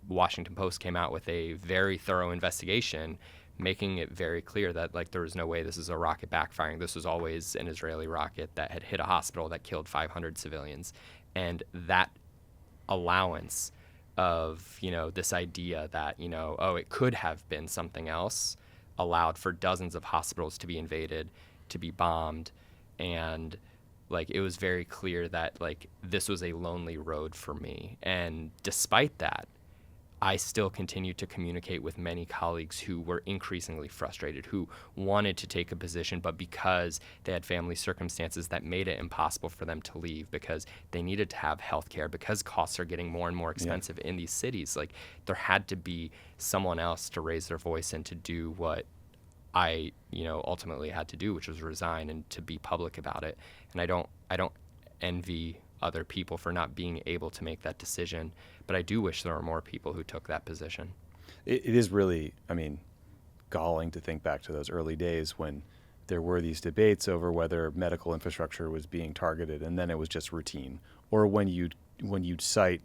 Washington Post came out with a very thorough investigation, making it very clear that there was no way this is a rocket backfiring. This was always an Israeli rocket that had hit a hospital that killed 500 civilians. And that allowance of, this idea that, it could have been something else, allowed for dozens of hospitals to be invaded, to be bombed, and it was very clear that this was a lonely road for me. And despite that, I still continued to communicate with many colleagues who were increasingly frustrated, who wanted to take a position, but because they had family circumstances that made it impossible for them to leave, because they needed to have health care, because costs are getting more and more expensive in these cities, there had to be someone else to raise their voice and to do what I, ultimately had to do, which was resign and to be public about it. And I don't envy other people for not being able to make that decision, but I do wish there were more people who took that position. It is really, galling to think back to those early days when there were these debates over whether medical infrastructure was being targeted, and then it was just routine. Or when you'd cite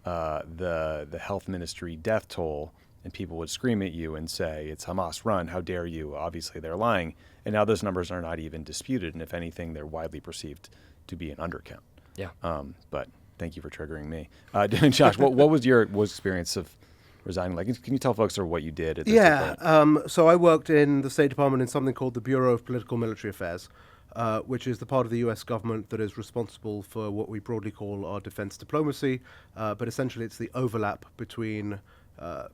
the health ministry death toll, and people would scream at you and say, it's Hamas run, how dare you? Obviously they're lying. And now those numbers are not even disputed, and if anything, they're widely perceived to be an undercount. Yeah. But thank you for triggering me. Josh, what was your experience of resigning like? Can you tell folks what you did at this point? So I worked in the State Department in something called the Bureau of Political Military Affairs, which is the part of the U.S. government that is responsible for what we broadly call our defense diplomacy, but essentially it's the overlap between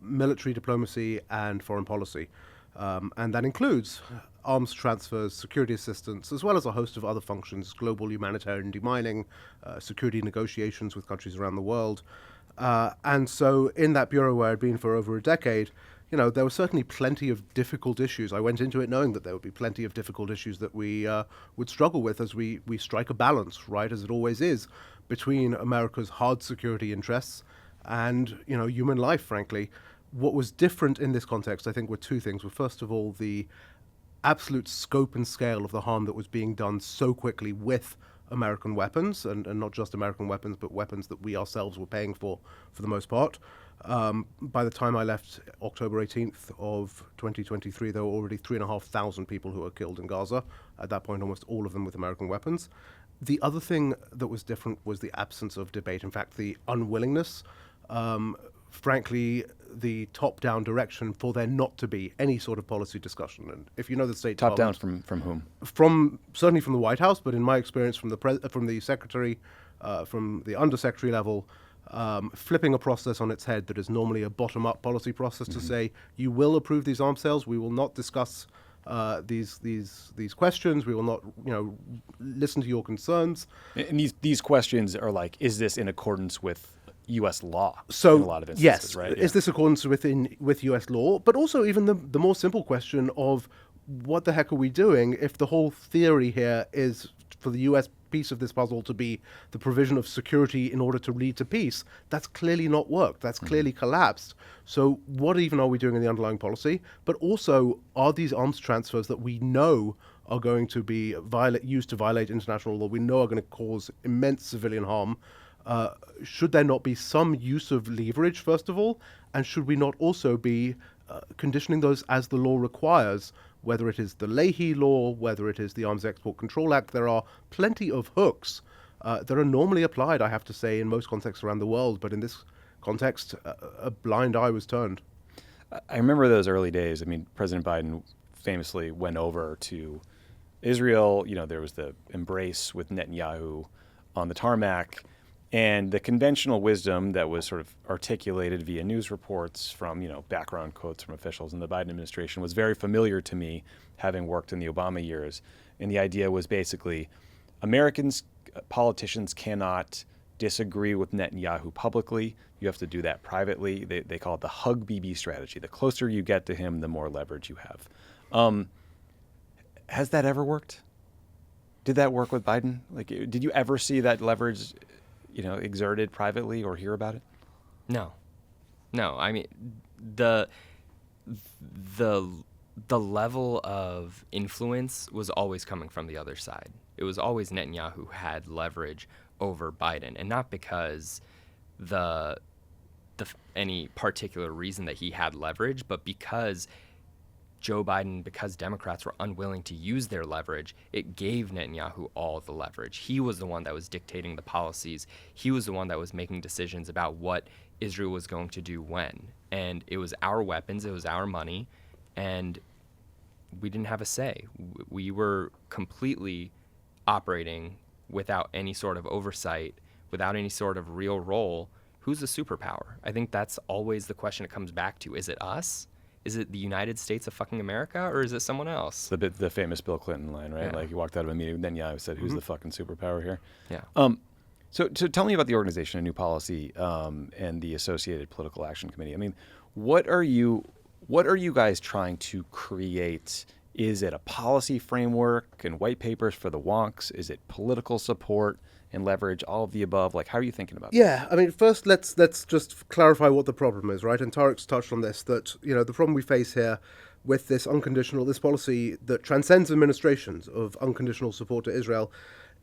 military diplomacy and foreign policy. And that includes arms transfers, security assistance, as well as a host of other functions, global humanitarian demining, security negotiations with countries around the world. And so in that bureau where I'd been for over a decade, there were certainly plenty of difficult issues. I went into it knowing that there would be plenty of difficult issues that we would struggle with as we strike a balance, right, as it always is, between America's hard security interests and, human life, frankly. What was different in this context, I think, were two things. Well, first of all, the absolute scope and scale of the harm that was being done so quickly with American weapons, and not just American weapons, but weapons that we ourselves were paying for the most part. By the time I left October 18th of 2023, there were already 3,500 people who were killed in Gaza. At that point, almost all of them with American weapons. The other thing that was different was the absence of debate. In fact, the unwillingness, frankly, the top-down direction for there not to be any sort of policy discussion. And if you know the State Top-down Department, from whom? Certainly from the White House, but in my experience from the secretary, from the undersecretary level, flipping a process on its head that is normally a bottom-up policy process to say, you will approve these arms sales, we will not discuss these questions, we will not listen to your concerns. And these questions are like, is this in accordance with U.S. law so, in a lot of instances, yes, right? Is this accordance with U.S. law? But also even the more simple question of what the heck are we doing if the whole theory here is for the U.S. piece of this puzzle to be the provision of security in order to lead to peace? That's clearly not worked. That's clearly collapsed. So what even are we doing in the underlying policy? But also, are these arms transfers that we know are going to be used to violate international law, we know are going to cause immense civilian harm, should there not be some use of leverage, first of all? And should we not also be conditioning those as the law requires, whether it is the Leahy law, whether it is the Arms Export Control Act. There are plenty of hooks that are normally applied, I have to say, in most contexts around the world. But in this context, a blind eye was turned. I remember those early days. I mean, President Biden famously went over to Israel. You know, there was the embrace with Netanyahu on the tarmac. And the conventional wisdom that was sort of articulated via news reports from, background quotes from officials in the Biden administration was very familiar to me, having worked in the Obama years. And the idea was basically politicians cannot disagree with Netanyahu publicly. You have to do that privately. They call it the hug Bibi strategy. The closer you get to him, the more leverage you have. Has that ever worked? Did that work with Biden? Like, did you ever see that leverage exerted privately or hear about it? No. I mean, the level of influence was always coming from the other side. It was always Netanyahu who had leverage over Biden, and not because any particular reason that he had leverage, but because Joe Biden, because Democrats were unwilling to use their leverage, it gave Netanyahu all the leverage. He was the one that was dictating the policies. He was the one that was making decisions about what Israel was going to do when. And it was our weapons, it was our money, and we didn't have a say. We were completely operating without any sort of oversight, without any sort of real role. Who's the superpower? I think that's always the question it comes back to. Is it us? Is it the United States of fucking America, or is it someone else? The famous Bill Clinton line, right? Yeah. Like, he walked out of a meeting, then said, "Who's the fucking superpower here?" Yeah. So tell me about the organization, A New Policy, and the associated political action committee. I mean, what are you guys trying to create? Is it a policy framework and white papers for the wonks? Is it political support and leverage, all of the above? Like, how are you thinking about Yeah, I mean, first let's just clarify what the problem is, right? And Tariq's touched on this, that, the problem we face here with this policy that transcends administrations of unconditional support to Israel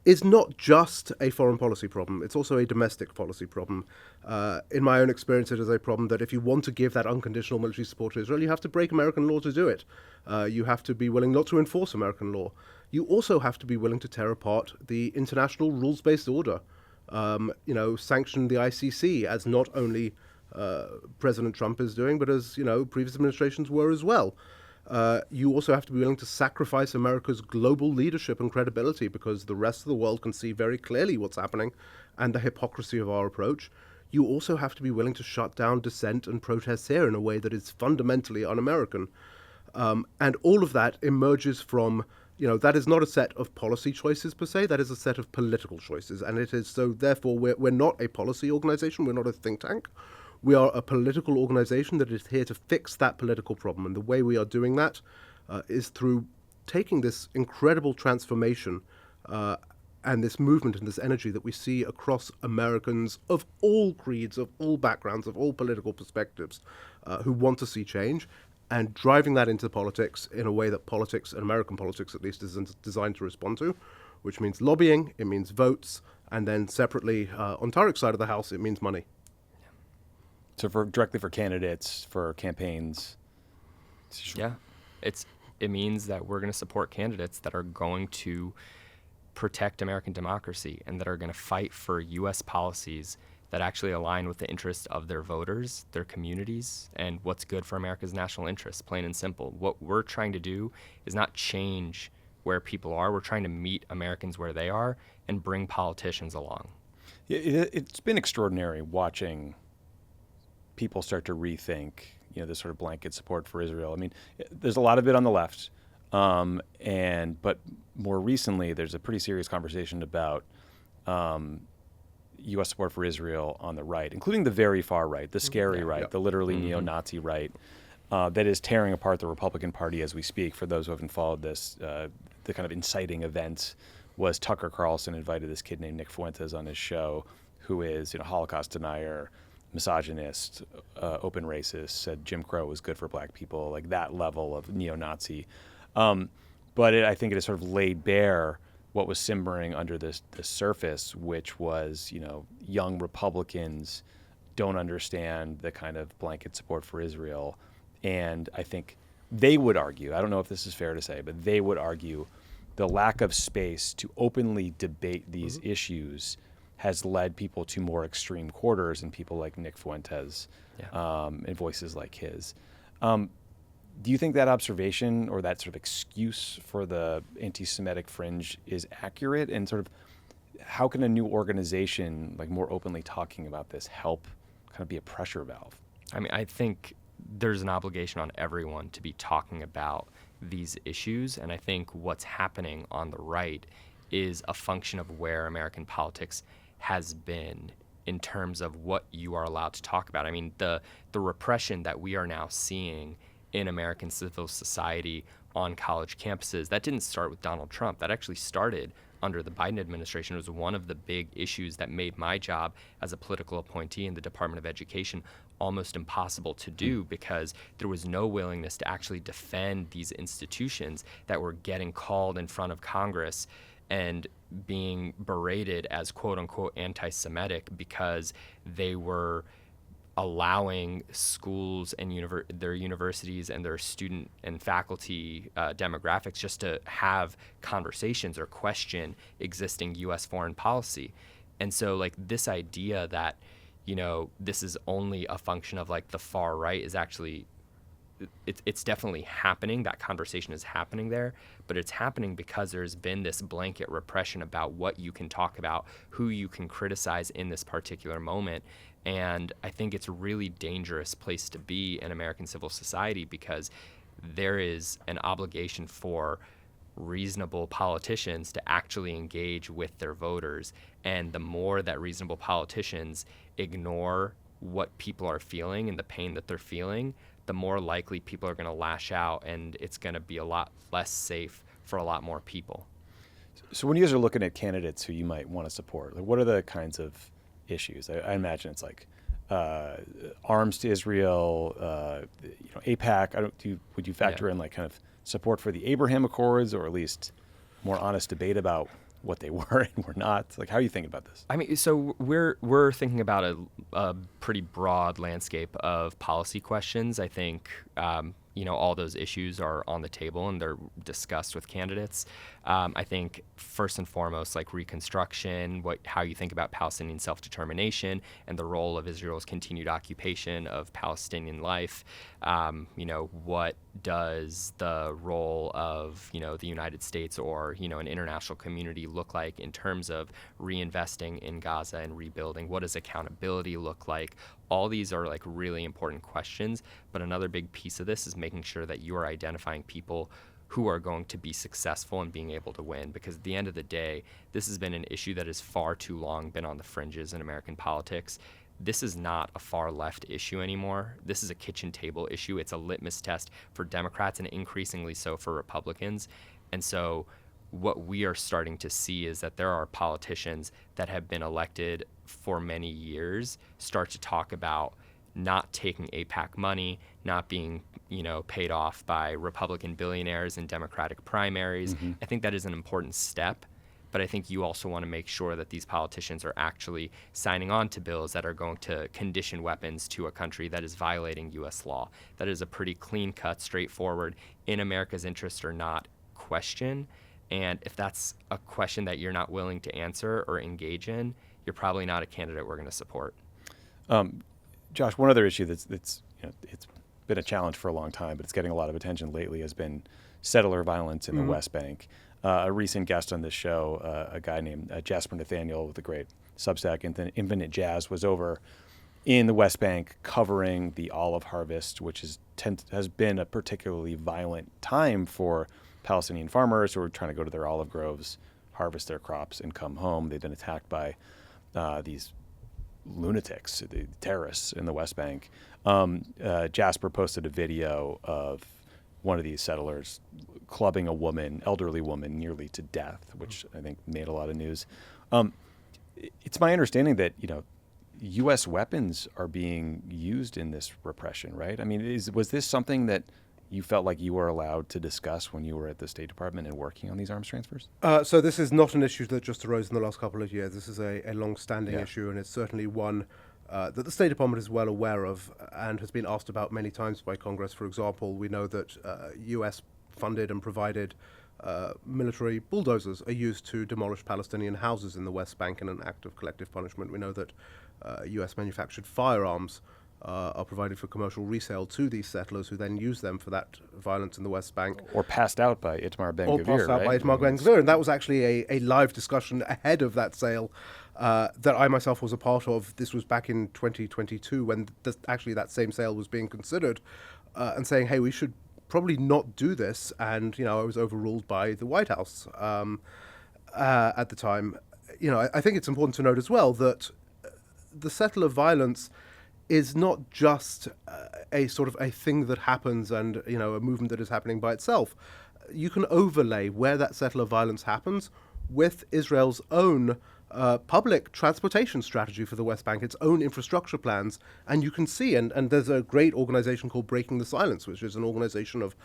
is not just a foreign policy problem. It's also a domestic policy problem. In my own experience, it is a problem that if you want to give that unconditional military support to Israel, you have to break American law to do it. You have to be willing not to enforce American law. You also have to be willing to tear apart the international rules-based order. Sanction the ICC, as not only President Trump is doing, but as previous administrations were as well. You also have to be willing to sacrifice America's global leadership and credibility, because the rest of the world can see very clearly what's happening and the hypocrisy of our approach. You also have to be willing to shut down dissent and protests here in a way that is fundamentally un-American. And all of that emerges from, that is not a set of policy choices per se, that is a set of political choices. And it is so, therefore, we're not a policy organization, we're not a think tank. We are a political organization that is here to fix that political problem. And the way we are doing that is through taking this incredible transformation and this movement and this energy that we see across Americans of all creeds, of all backgrounds, of all political perspectives, who want to see change, and driving that into politics in a way that politics, and American politics at least, is designed to respond to, which means lobbying, it means votes, and then separately, on Tariq's side of the house, it means money. So directly for candidates, for campaigns? Yeah. It means that we're going to support candidates that are going to protect American democracy and that are going to fight for U.S. policies that actually align with the interests of their voters, their communities, and what's good for America's national interests, plain and simple. What we're trying to do is not change where people are. We're trying to meet Americans where they are and bring politicians along. It's been extraordinary watching people start to rethink, this sort of blanket support for Israel. I mean, there's a lot of it on the left, but more recently, there's a pretty serious conversation about U.S. support for Israel on the right, including the very far right, the scary right, the literally neo-Nazi right, that is tearing apart the Republican Party as we speak. For those who haven't followed this, the kind of inciting event was Tucker Carlson invited this kid named Nick Fuentes on his show, who is Holocaust denier, misogynist, open racist, said Jim Crow was good for black people, like that level of neo-Nazi. But I think it has sort of laid bare what was simmering under the surface, which was, young Republicans don't understand the kind of blanket support for Israel And I think they would argue, I don't know if this is fair to say, but they would argue the lack of space to openly debate these issues has led people to more extreme quarters, and people like Nick Fuentes and voices like his. Do you think that observation or that sort of excuse for the anti-Semitic fringe is accurate? And sort of how can a new organization, like more openly talking about this, help kind of be a pressure valve? I mean, I think there's an obligation on everyone to be talking about these issues. And I think what's happening on the right is a function of where American politics has been in terms of what you are allowed to talk about. I mean, the repression that we are now seeing in American civil society on college campuses, that didn't start with Donald Trump. That actually started under the Biden administration. It was one of the big issues that made my job as a political appointee in the Department of Education almost impossible to do, because there was no willingness to actually defend these institutions that were getting called in front of Congress and being berated as quote unquote anti-Semitic because they were allowing schools and their universities and their student and faculty demographics just to have conversations or question existing U.S. foreign policy. And so like this idea that, you know, this is only a function of like the far right is actually, it's definitely happening. That conversation is happening there, but it's happening because there's been this blanket repression about what you can talk about, who you can criticize in this particular moment. And I think it's a really dangerous place to be in American civil society, because there is an obligation for reasonable politicians to actually engage with their voters. And the more that reasonable politicians ignore what people are feeling and the pain that they're feeling, the more likely people are going to lash out, and it's going to be a lot less safe for a lot more people. So when you guys are looking at candidates who you might want to support, like what are the kinds of issues? I imagine it's like arms to Israel, AIPAC. Would you factor in like kind of support for the Abraham Accords, or at least more honest debate about what they were and were not? Like, how are you thinking about this? I mean, so we're thinking about a pretty broad landscape of policy questions. I think all those issues are on the table and they're discussed with candidates. I think first and foremost, like reconstruction, how you think about Palestinian self-determination and the role of Israel's continued occupation of Palestinian life. What does the role of, the United States or, an international community look like in terms of reinvesting in Gaza and rebuilding? What does accountability look like? All these are like really important questions, but another big piece of this is making sure that you are identifying people who are going to be successful in being able to win, because at the end of the day, this has been an issue that has far too long been on the fringes in American politics. This is not a far left issue anymore. This is a kitchen table issue. It's a litmus test for Democrats and increasingly so for Republicans. And so what we are starting to see is that there are politicians that have been elected for many years start to talk about not taking AIPAC money, not being, paid off by Republican billionaires in Democratic primaries. Mm-hmm. I think that is an important step, but I think you also want to make sure that these politicians are actually signing on to bills that are going to condition weapons to a country that is violating U.S. law. That is a pretty clean-cut, straightforward, in America's interest or not question. And if that's a question that you're not willing to answer or engage in, you're probably not a candidate we're going to support. Josh, one other issue that's it's been a challenge for a long time, but it's getting a lot of attention lately, has been settler violence in the West Bank. A recent guest on this show, a guy named Jasper Nathaniel with the great Substack Infinite Jazz, was over in the West Bank covering the olive harvest, which has been a particularly violent time for Palestinian farmers who are trying to go to their olive groves, harvest their crops, and come home. They've been attacked by these lunatics, the terrorists in the West Bank. Jasper posted a video of one of these settlers clubbing a elderly woman, nearly to death, which I think made a lot of news. It's my understanding that, U.S. weapons are being used in this repression, right? I mean, was this something that you felt like you were allowed to discuss when you were at the State Department and working on these arms transfers? So this is not an issue that just arose in the last couple of years. This is a long-standing issue, and it's certainly one that the State Department is well aware of and has been asked about many times by Congress. For example, we know that U.S. funded and provided military bulldozers are used to demolish Palestinian houses in the West Bank in an act of collective punishment. We know that U.S. manufactured firearms are provided for commercial resale to these settlers, who then use them for that violence in the West Bank. Or passed out by Itamar Ben-Gvir, Or passed out by Itamar Ben-Gvir. And that was actually a live discussion ahead of that sale that I myself was a part of. This was back in 2022 when actually that same sale was being considered, and saying, hey, we should probably not do this. And, I was overruled by the White House at the time. I think it's important to note as well that the settler violence is not just a sort of a thing that happens and, a movement that is happening by itself. You can overlay where that settler violence happens with Israel's own public transportation strategy for the West Bank, its own infrastructure plans, and you can see, and there's a great organization called Breaking the Silence, which is an organization of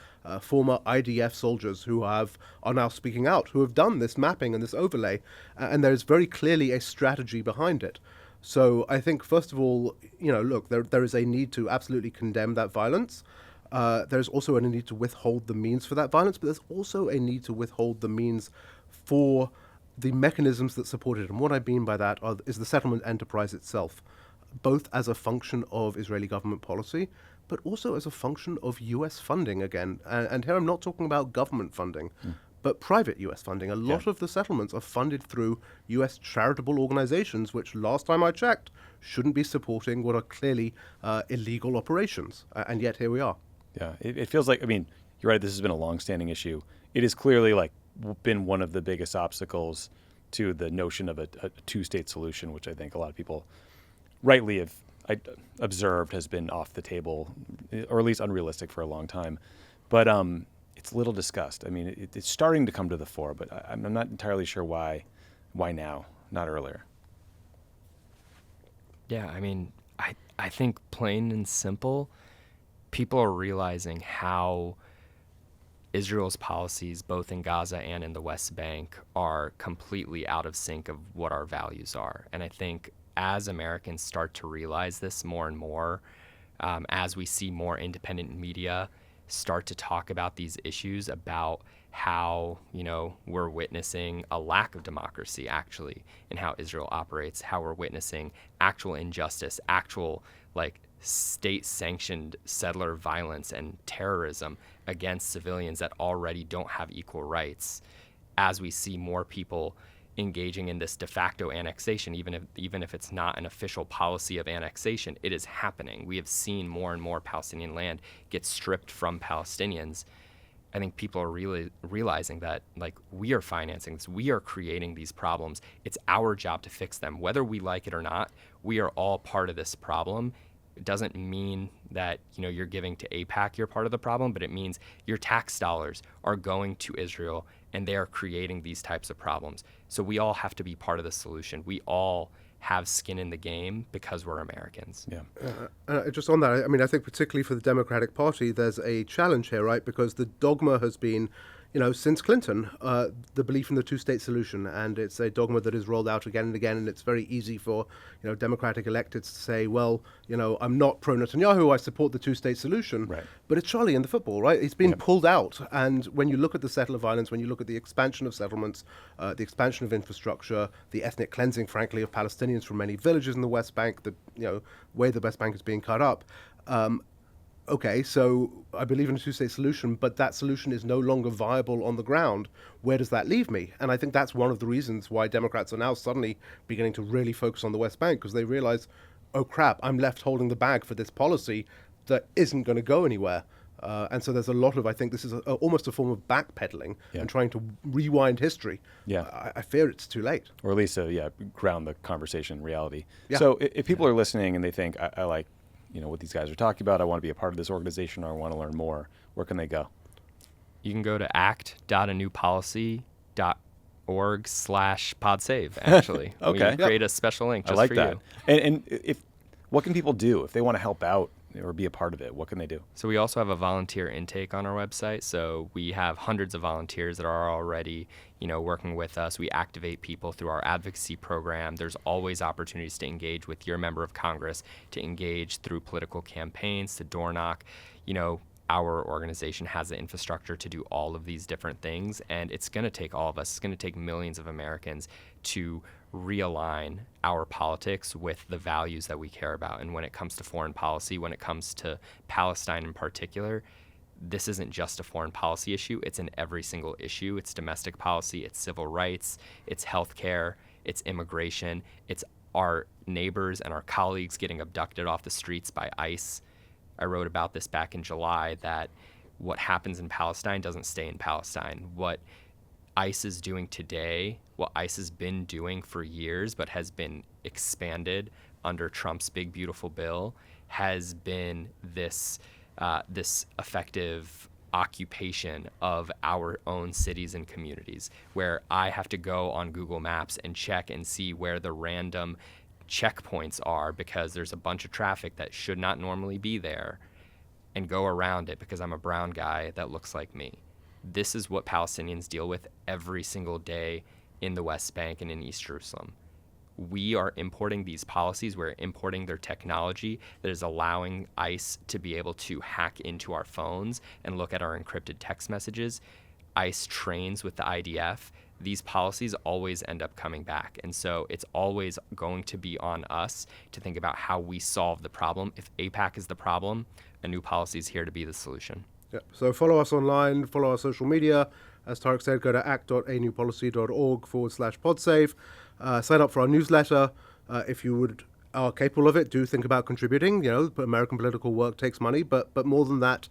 former IDF soldiers who are now speaking out, who have done this mapping and this overlay, and there's very clearly a strategy behind it. So I think, first of all, look, there is a need to absolutely condemn that violence. There's also a need to withhold the means for that violence, but there's also a need to withhold the means for the mechanisms that support it. And what I mean by that is the settlement enterprise itself, both as a function of Israeli government policy, but also as a function of U.S. funding again. And here I'm not talking about government funding, but private U.S. funding. A lot of the settlements are funded through U.S. charitable organizations, which, last time I checked, shouldn't be supporting what are clearly illegal operations. And yet here we are. Yeah, it feels like, you're right, this has been a long-standing issue. It is clearly been one of the biggest obstacles to the notion of a two-state solution, which I think a lot of people rightly have observed has been off the table, or at least unrealistic for a long time. But it's little discussed. It's starting to come to the fore, but I'm not entirely sure why now, not earlier. Yeah, I think plain and simple, people are realizing how Israel's policies, both in Gaza and in the West Bank, are completely out of sync of what our values are. And I think as Americans start to realize this more and more, as we see more independent media start to talk about these issues, about how, we're witnessing a lack of democracy, actually, in how Israel operates, how we're witnessing actual injustice, actual, state-sanctioned settler violence and terrorism against civilians that already don't have equal rights. As we see more people engaging in this de facto annexation, even if it's not an official policy of annexation, it is happening. We have seen more and more Palestinian land get stripped from Palestinians. I think people are really realizing that, we are financing this. We are creating these problems. It's our job to fix them. Whether we like it or not, we are all part of this problem. It doesn't mean that, you're giving to AIPAC, you're part of the problem, but it means your tax dollars are going to Israel and they are creating these types of problems. So we all have to be part of the solution. We all have skin in the game because we're Americans. Yeah. Just on that, I think particularly for the Democratic Party, there's a challenge here, right? Because the dogma has been, since Clinton, the belief in the two-state solution, and it's a dogma that is rolled out again and again, and it's very easy for, Democratic electeds to say, well, I'm not pro-Netanyahu, I support the two-state solution, right. But it's Charlie in the football, right? It's been pulled out, and when you look at the settler violence, when you look at the expansion of settlements, the expansion of infrastructure, the ethnic cleansing, frankly, of Palestinians from many villages in the West Bank, the way the West Bank is being cut up, okay, so I believe in a two-state solution, but that solution is no longer viable on the ground. Where does that leave me? And I think that's one of the reasons why Democrats are now suddenly beginning to really focus on the West Bank, because they realize, oh crap, I'm left holding the bag for this policy that isn't going to go anywhere. And so there's a lot of, I think this is almost a form of backpedaling and trying to rewind history. Yeah. I fear it's too late. Or at least, ground the conversation in reality. Yeah. So if people are listening and they think, I like, what these guys are talking about, I want to be a part of this organization, or I want to learn more, where can they go? You can go to act.anewpolicy.org/podsave, actually. Okay. We create a special link just I like for that. you. And what can people do if they want to help out, or be a part of it? What can they do? So we also have a volunteer intake on our website. So we have hundreds of volunteers that are already, working with us. We activate people through our advocacy program. There's always opportunities to engage with your member of Congress, to engage through political campaigns, to door knock. Our organization has the infrastructure to do all of these different things, and it's going to take all of us. It's going to take millions of Americans to realign our politics with the values that we care about. And when it comes to foreign policy, when it comes to Palestine in particular, this isn't just a foreign policy issue. It's in every single issue. It's domestic policy, it's civil rights, it's healthcare, it's immigration, it's our neighbors and our colleagues getting abducted off the streets by ICE. I wrote about this back in July, that what happens in Palestine doesn't stay in Palestine. What ICE is doing today, what ICE has been doing for years but has been expanded under Trump's big beautiful bill, has been this effective occupation of our own cities and communities, where I have to go on Google Maps and check and see where the random checkpoints are because there's a bunch of traffic that should not normally be there, and go around it because I'm a brown guy that looks like me. This is what Palestinians deal with every single day in the West Bank and in East Jerusalem. We are importing these policies. We're importing their technology that is allowing ICE to be able to hack into our phones and look at our encrypted text messages. ICE trains with the IDF. These policies always end up coming back. And so it's always going to be on us to think about how we solve the problem. If AIPAC is the problem, a new policy is here to be the solution. Yeah. So follow us online, follow our social media. As Tariq said, go to act.anewpolicy.org/podsafe. Sign up for our newsletter. If you are capable of it, do think about contributing. American political work takes money, but more than that,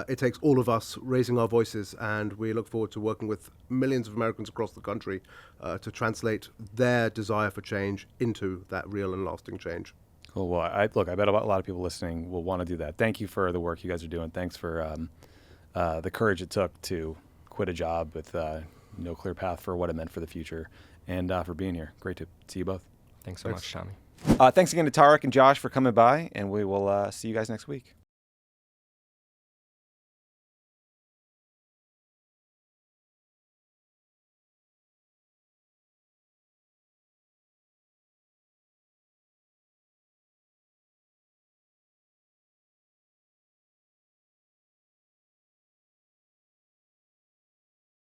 it takes all of us raising our voices, and we look forward to working with millions of Americans across the country to translate their desire for change into that real and lasting change. Cool. Well, I bet a lot of people listening will want to do that. Thank you for the work you guys are doing. Thanks for the courage it took to quit a job with no clear path for what it meant for the future, and for being here. Great to see you both. Thanks so much, Tommy. Thanks again to Tariq and Josh for coming by, and we will see you guys next week.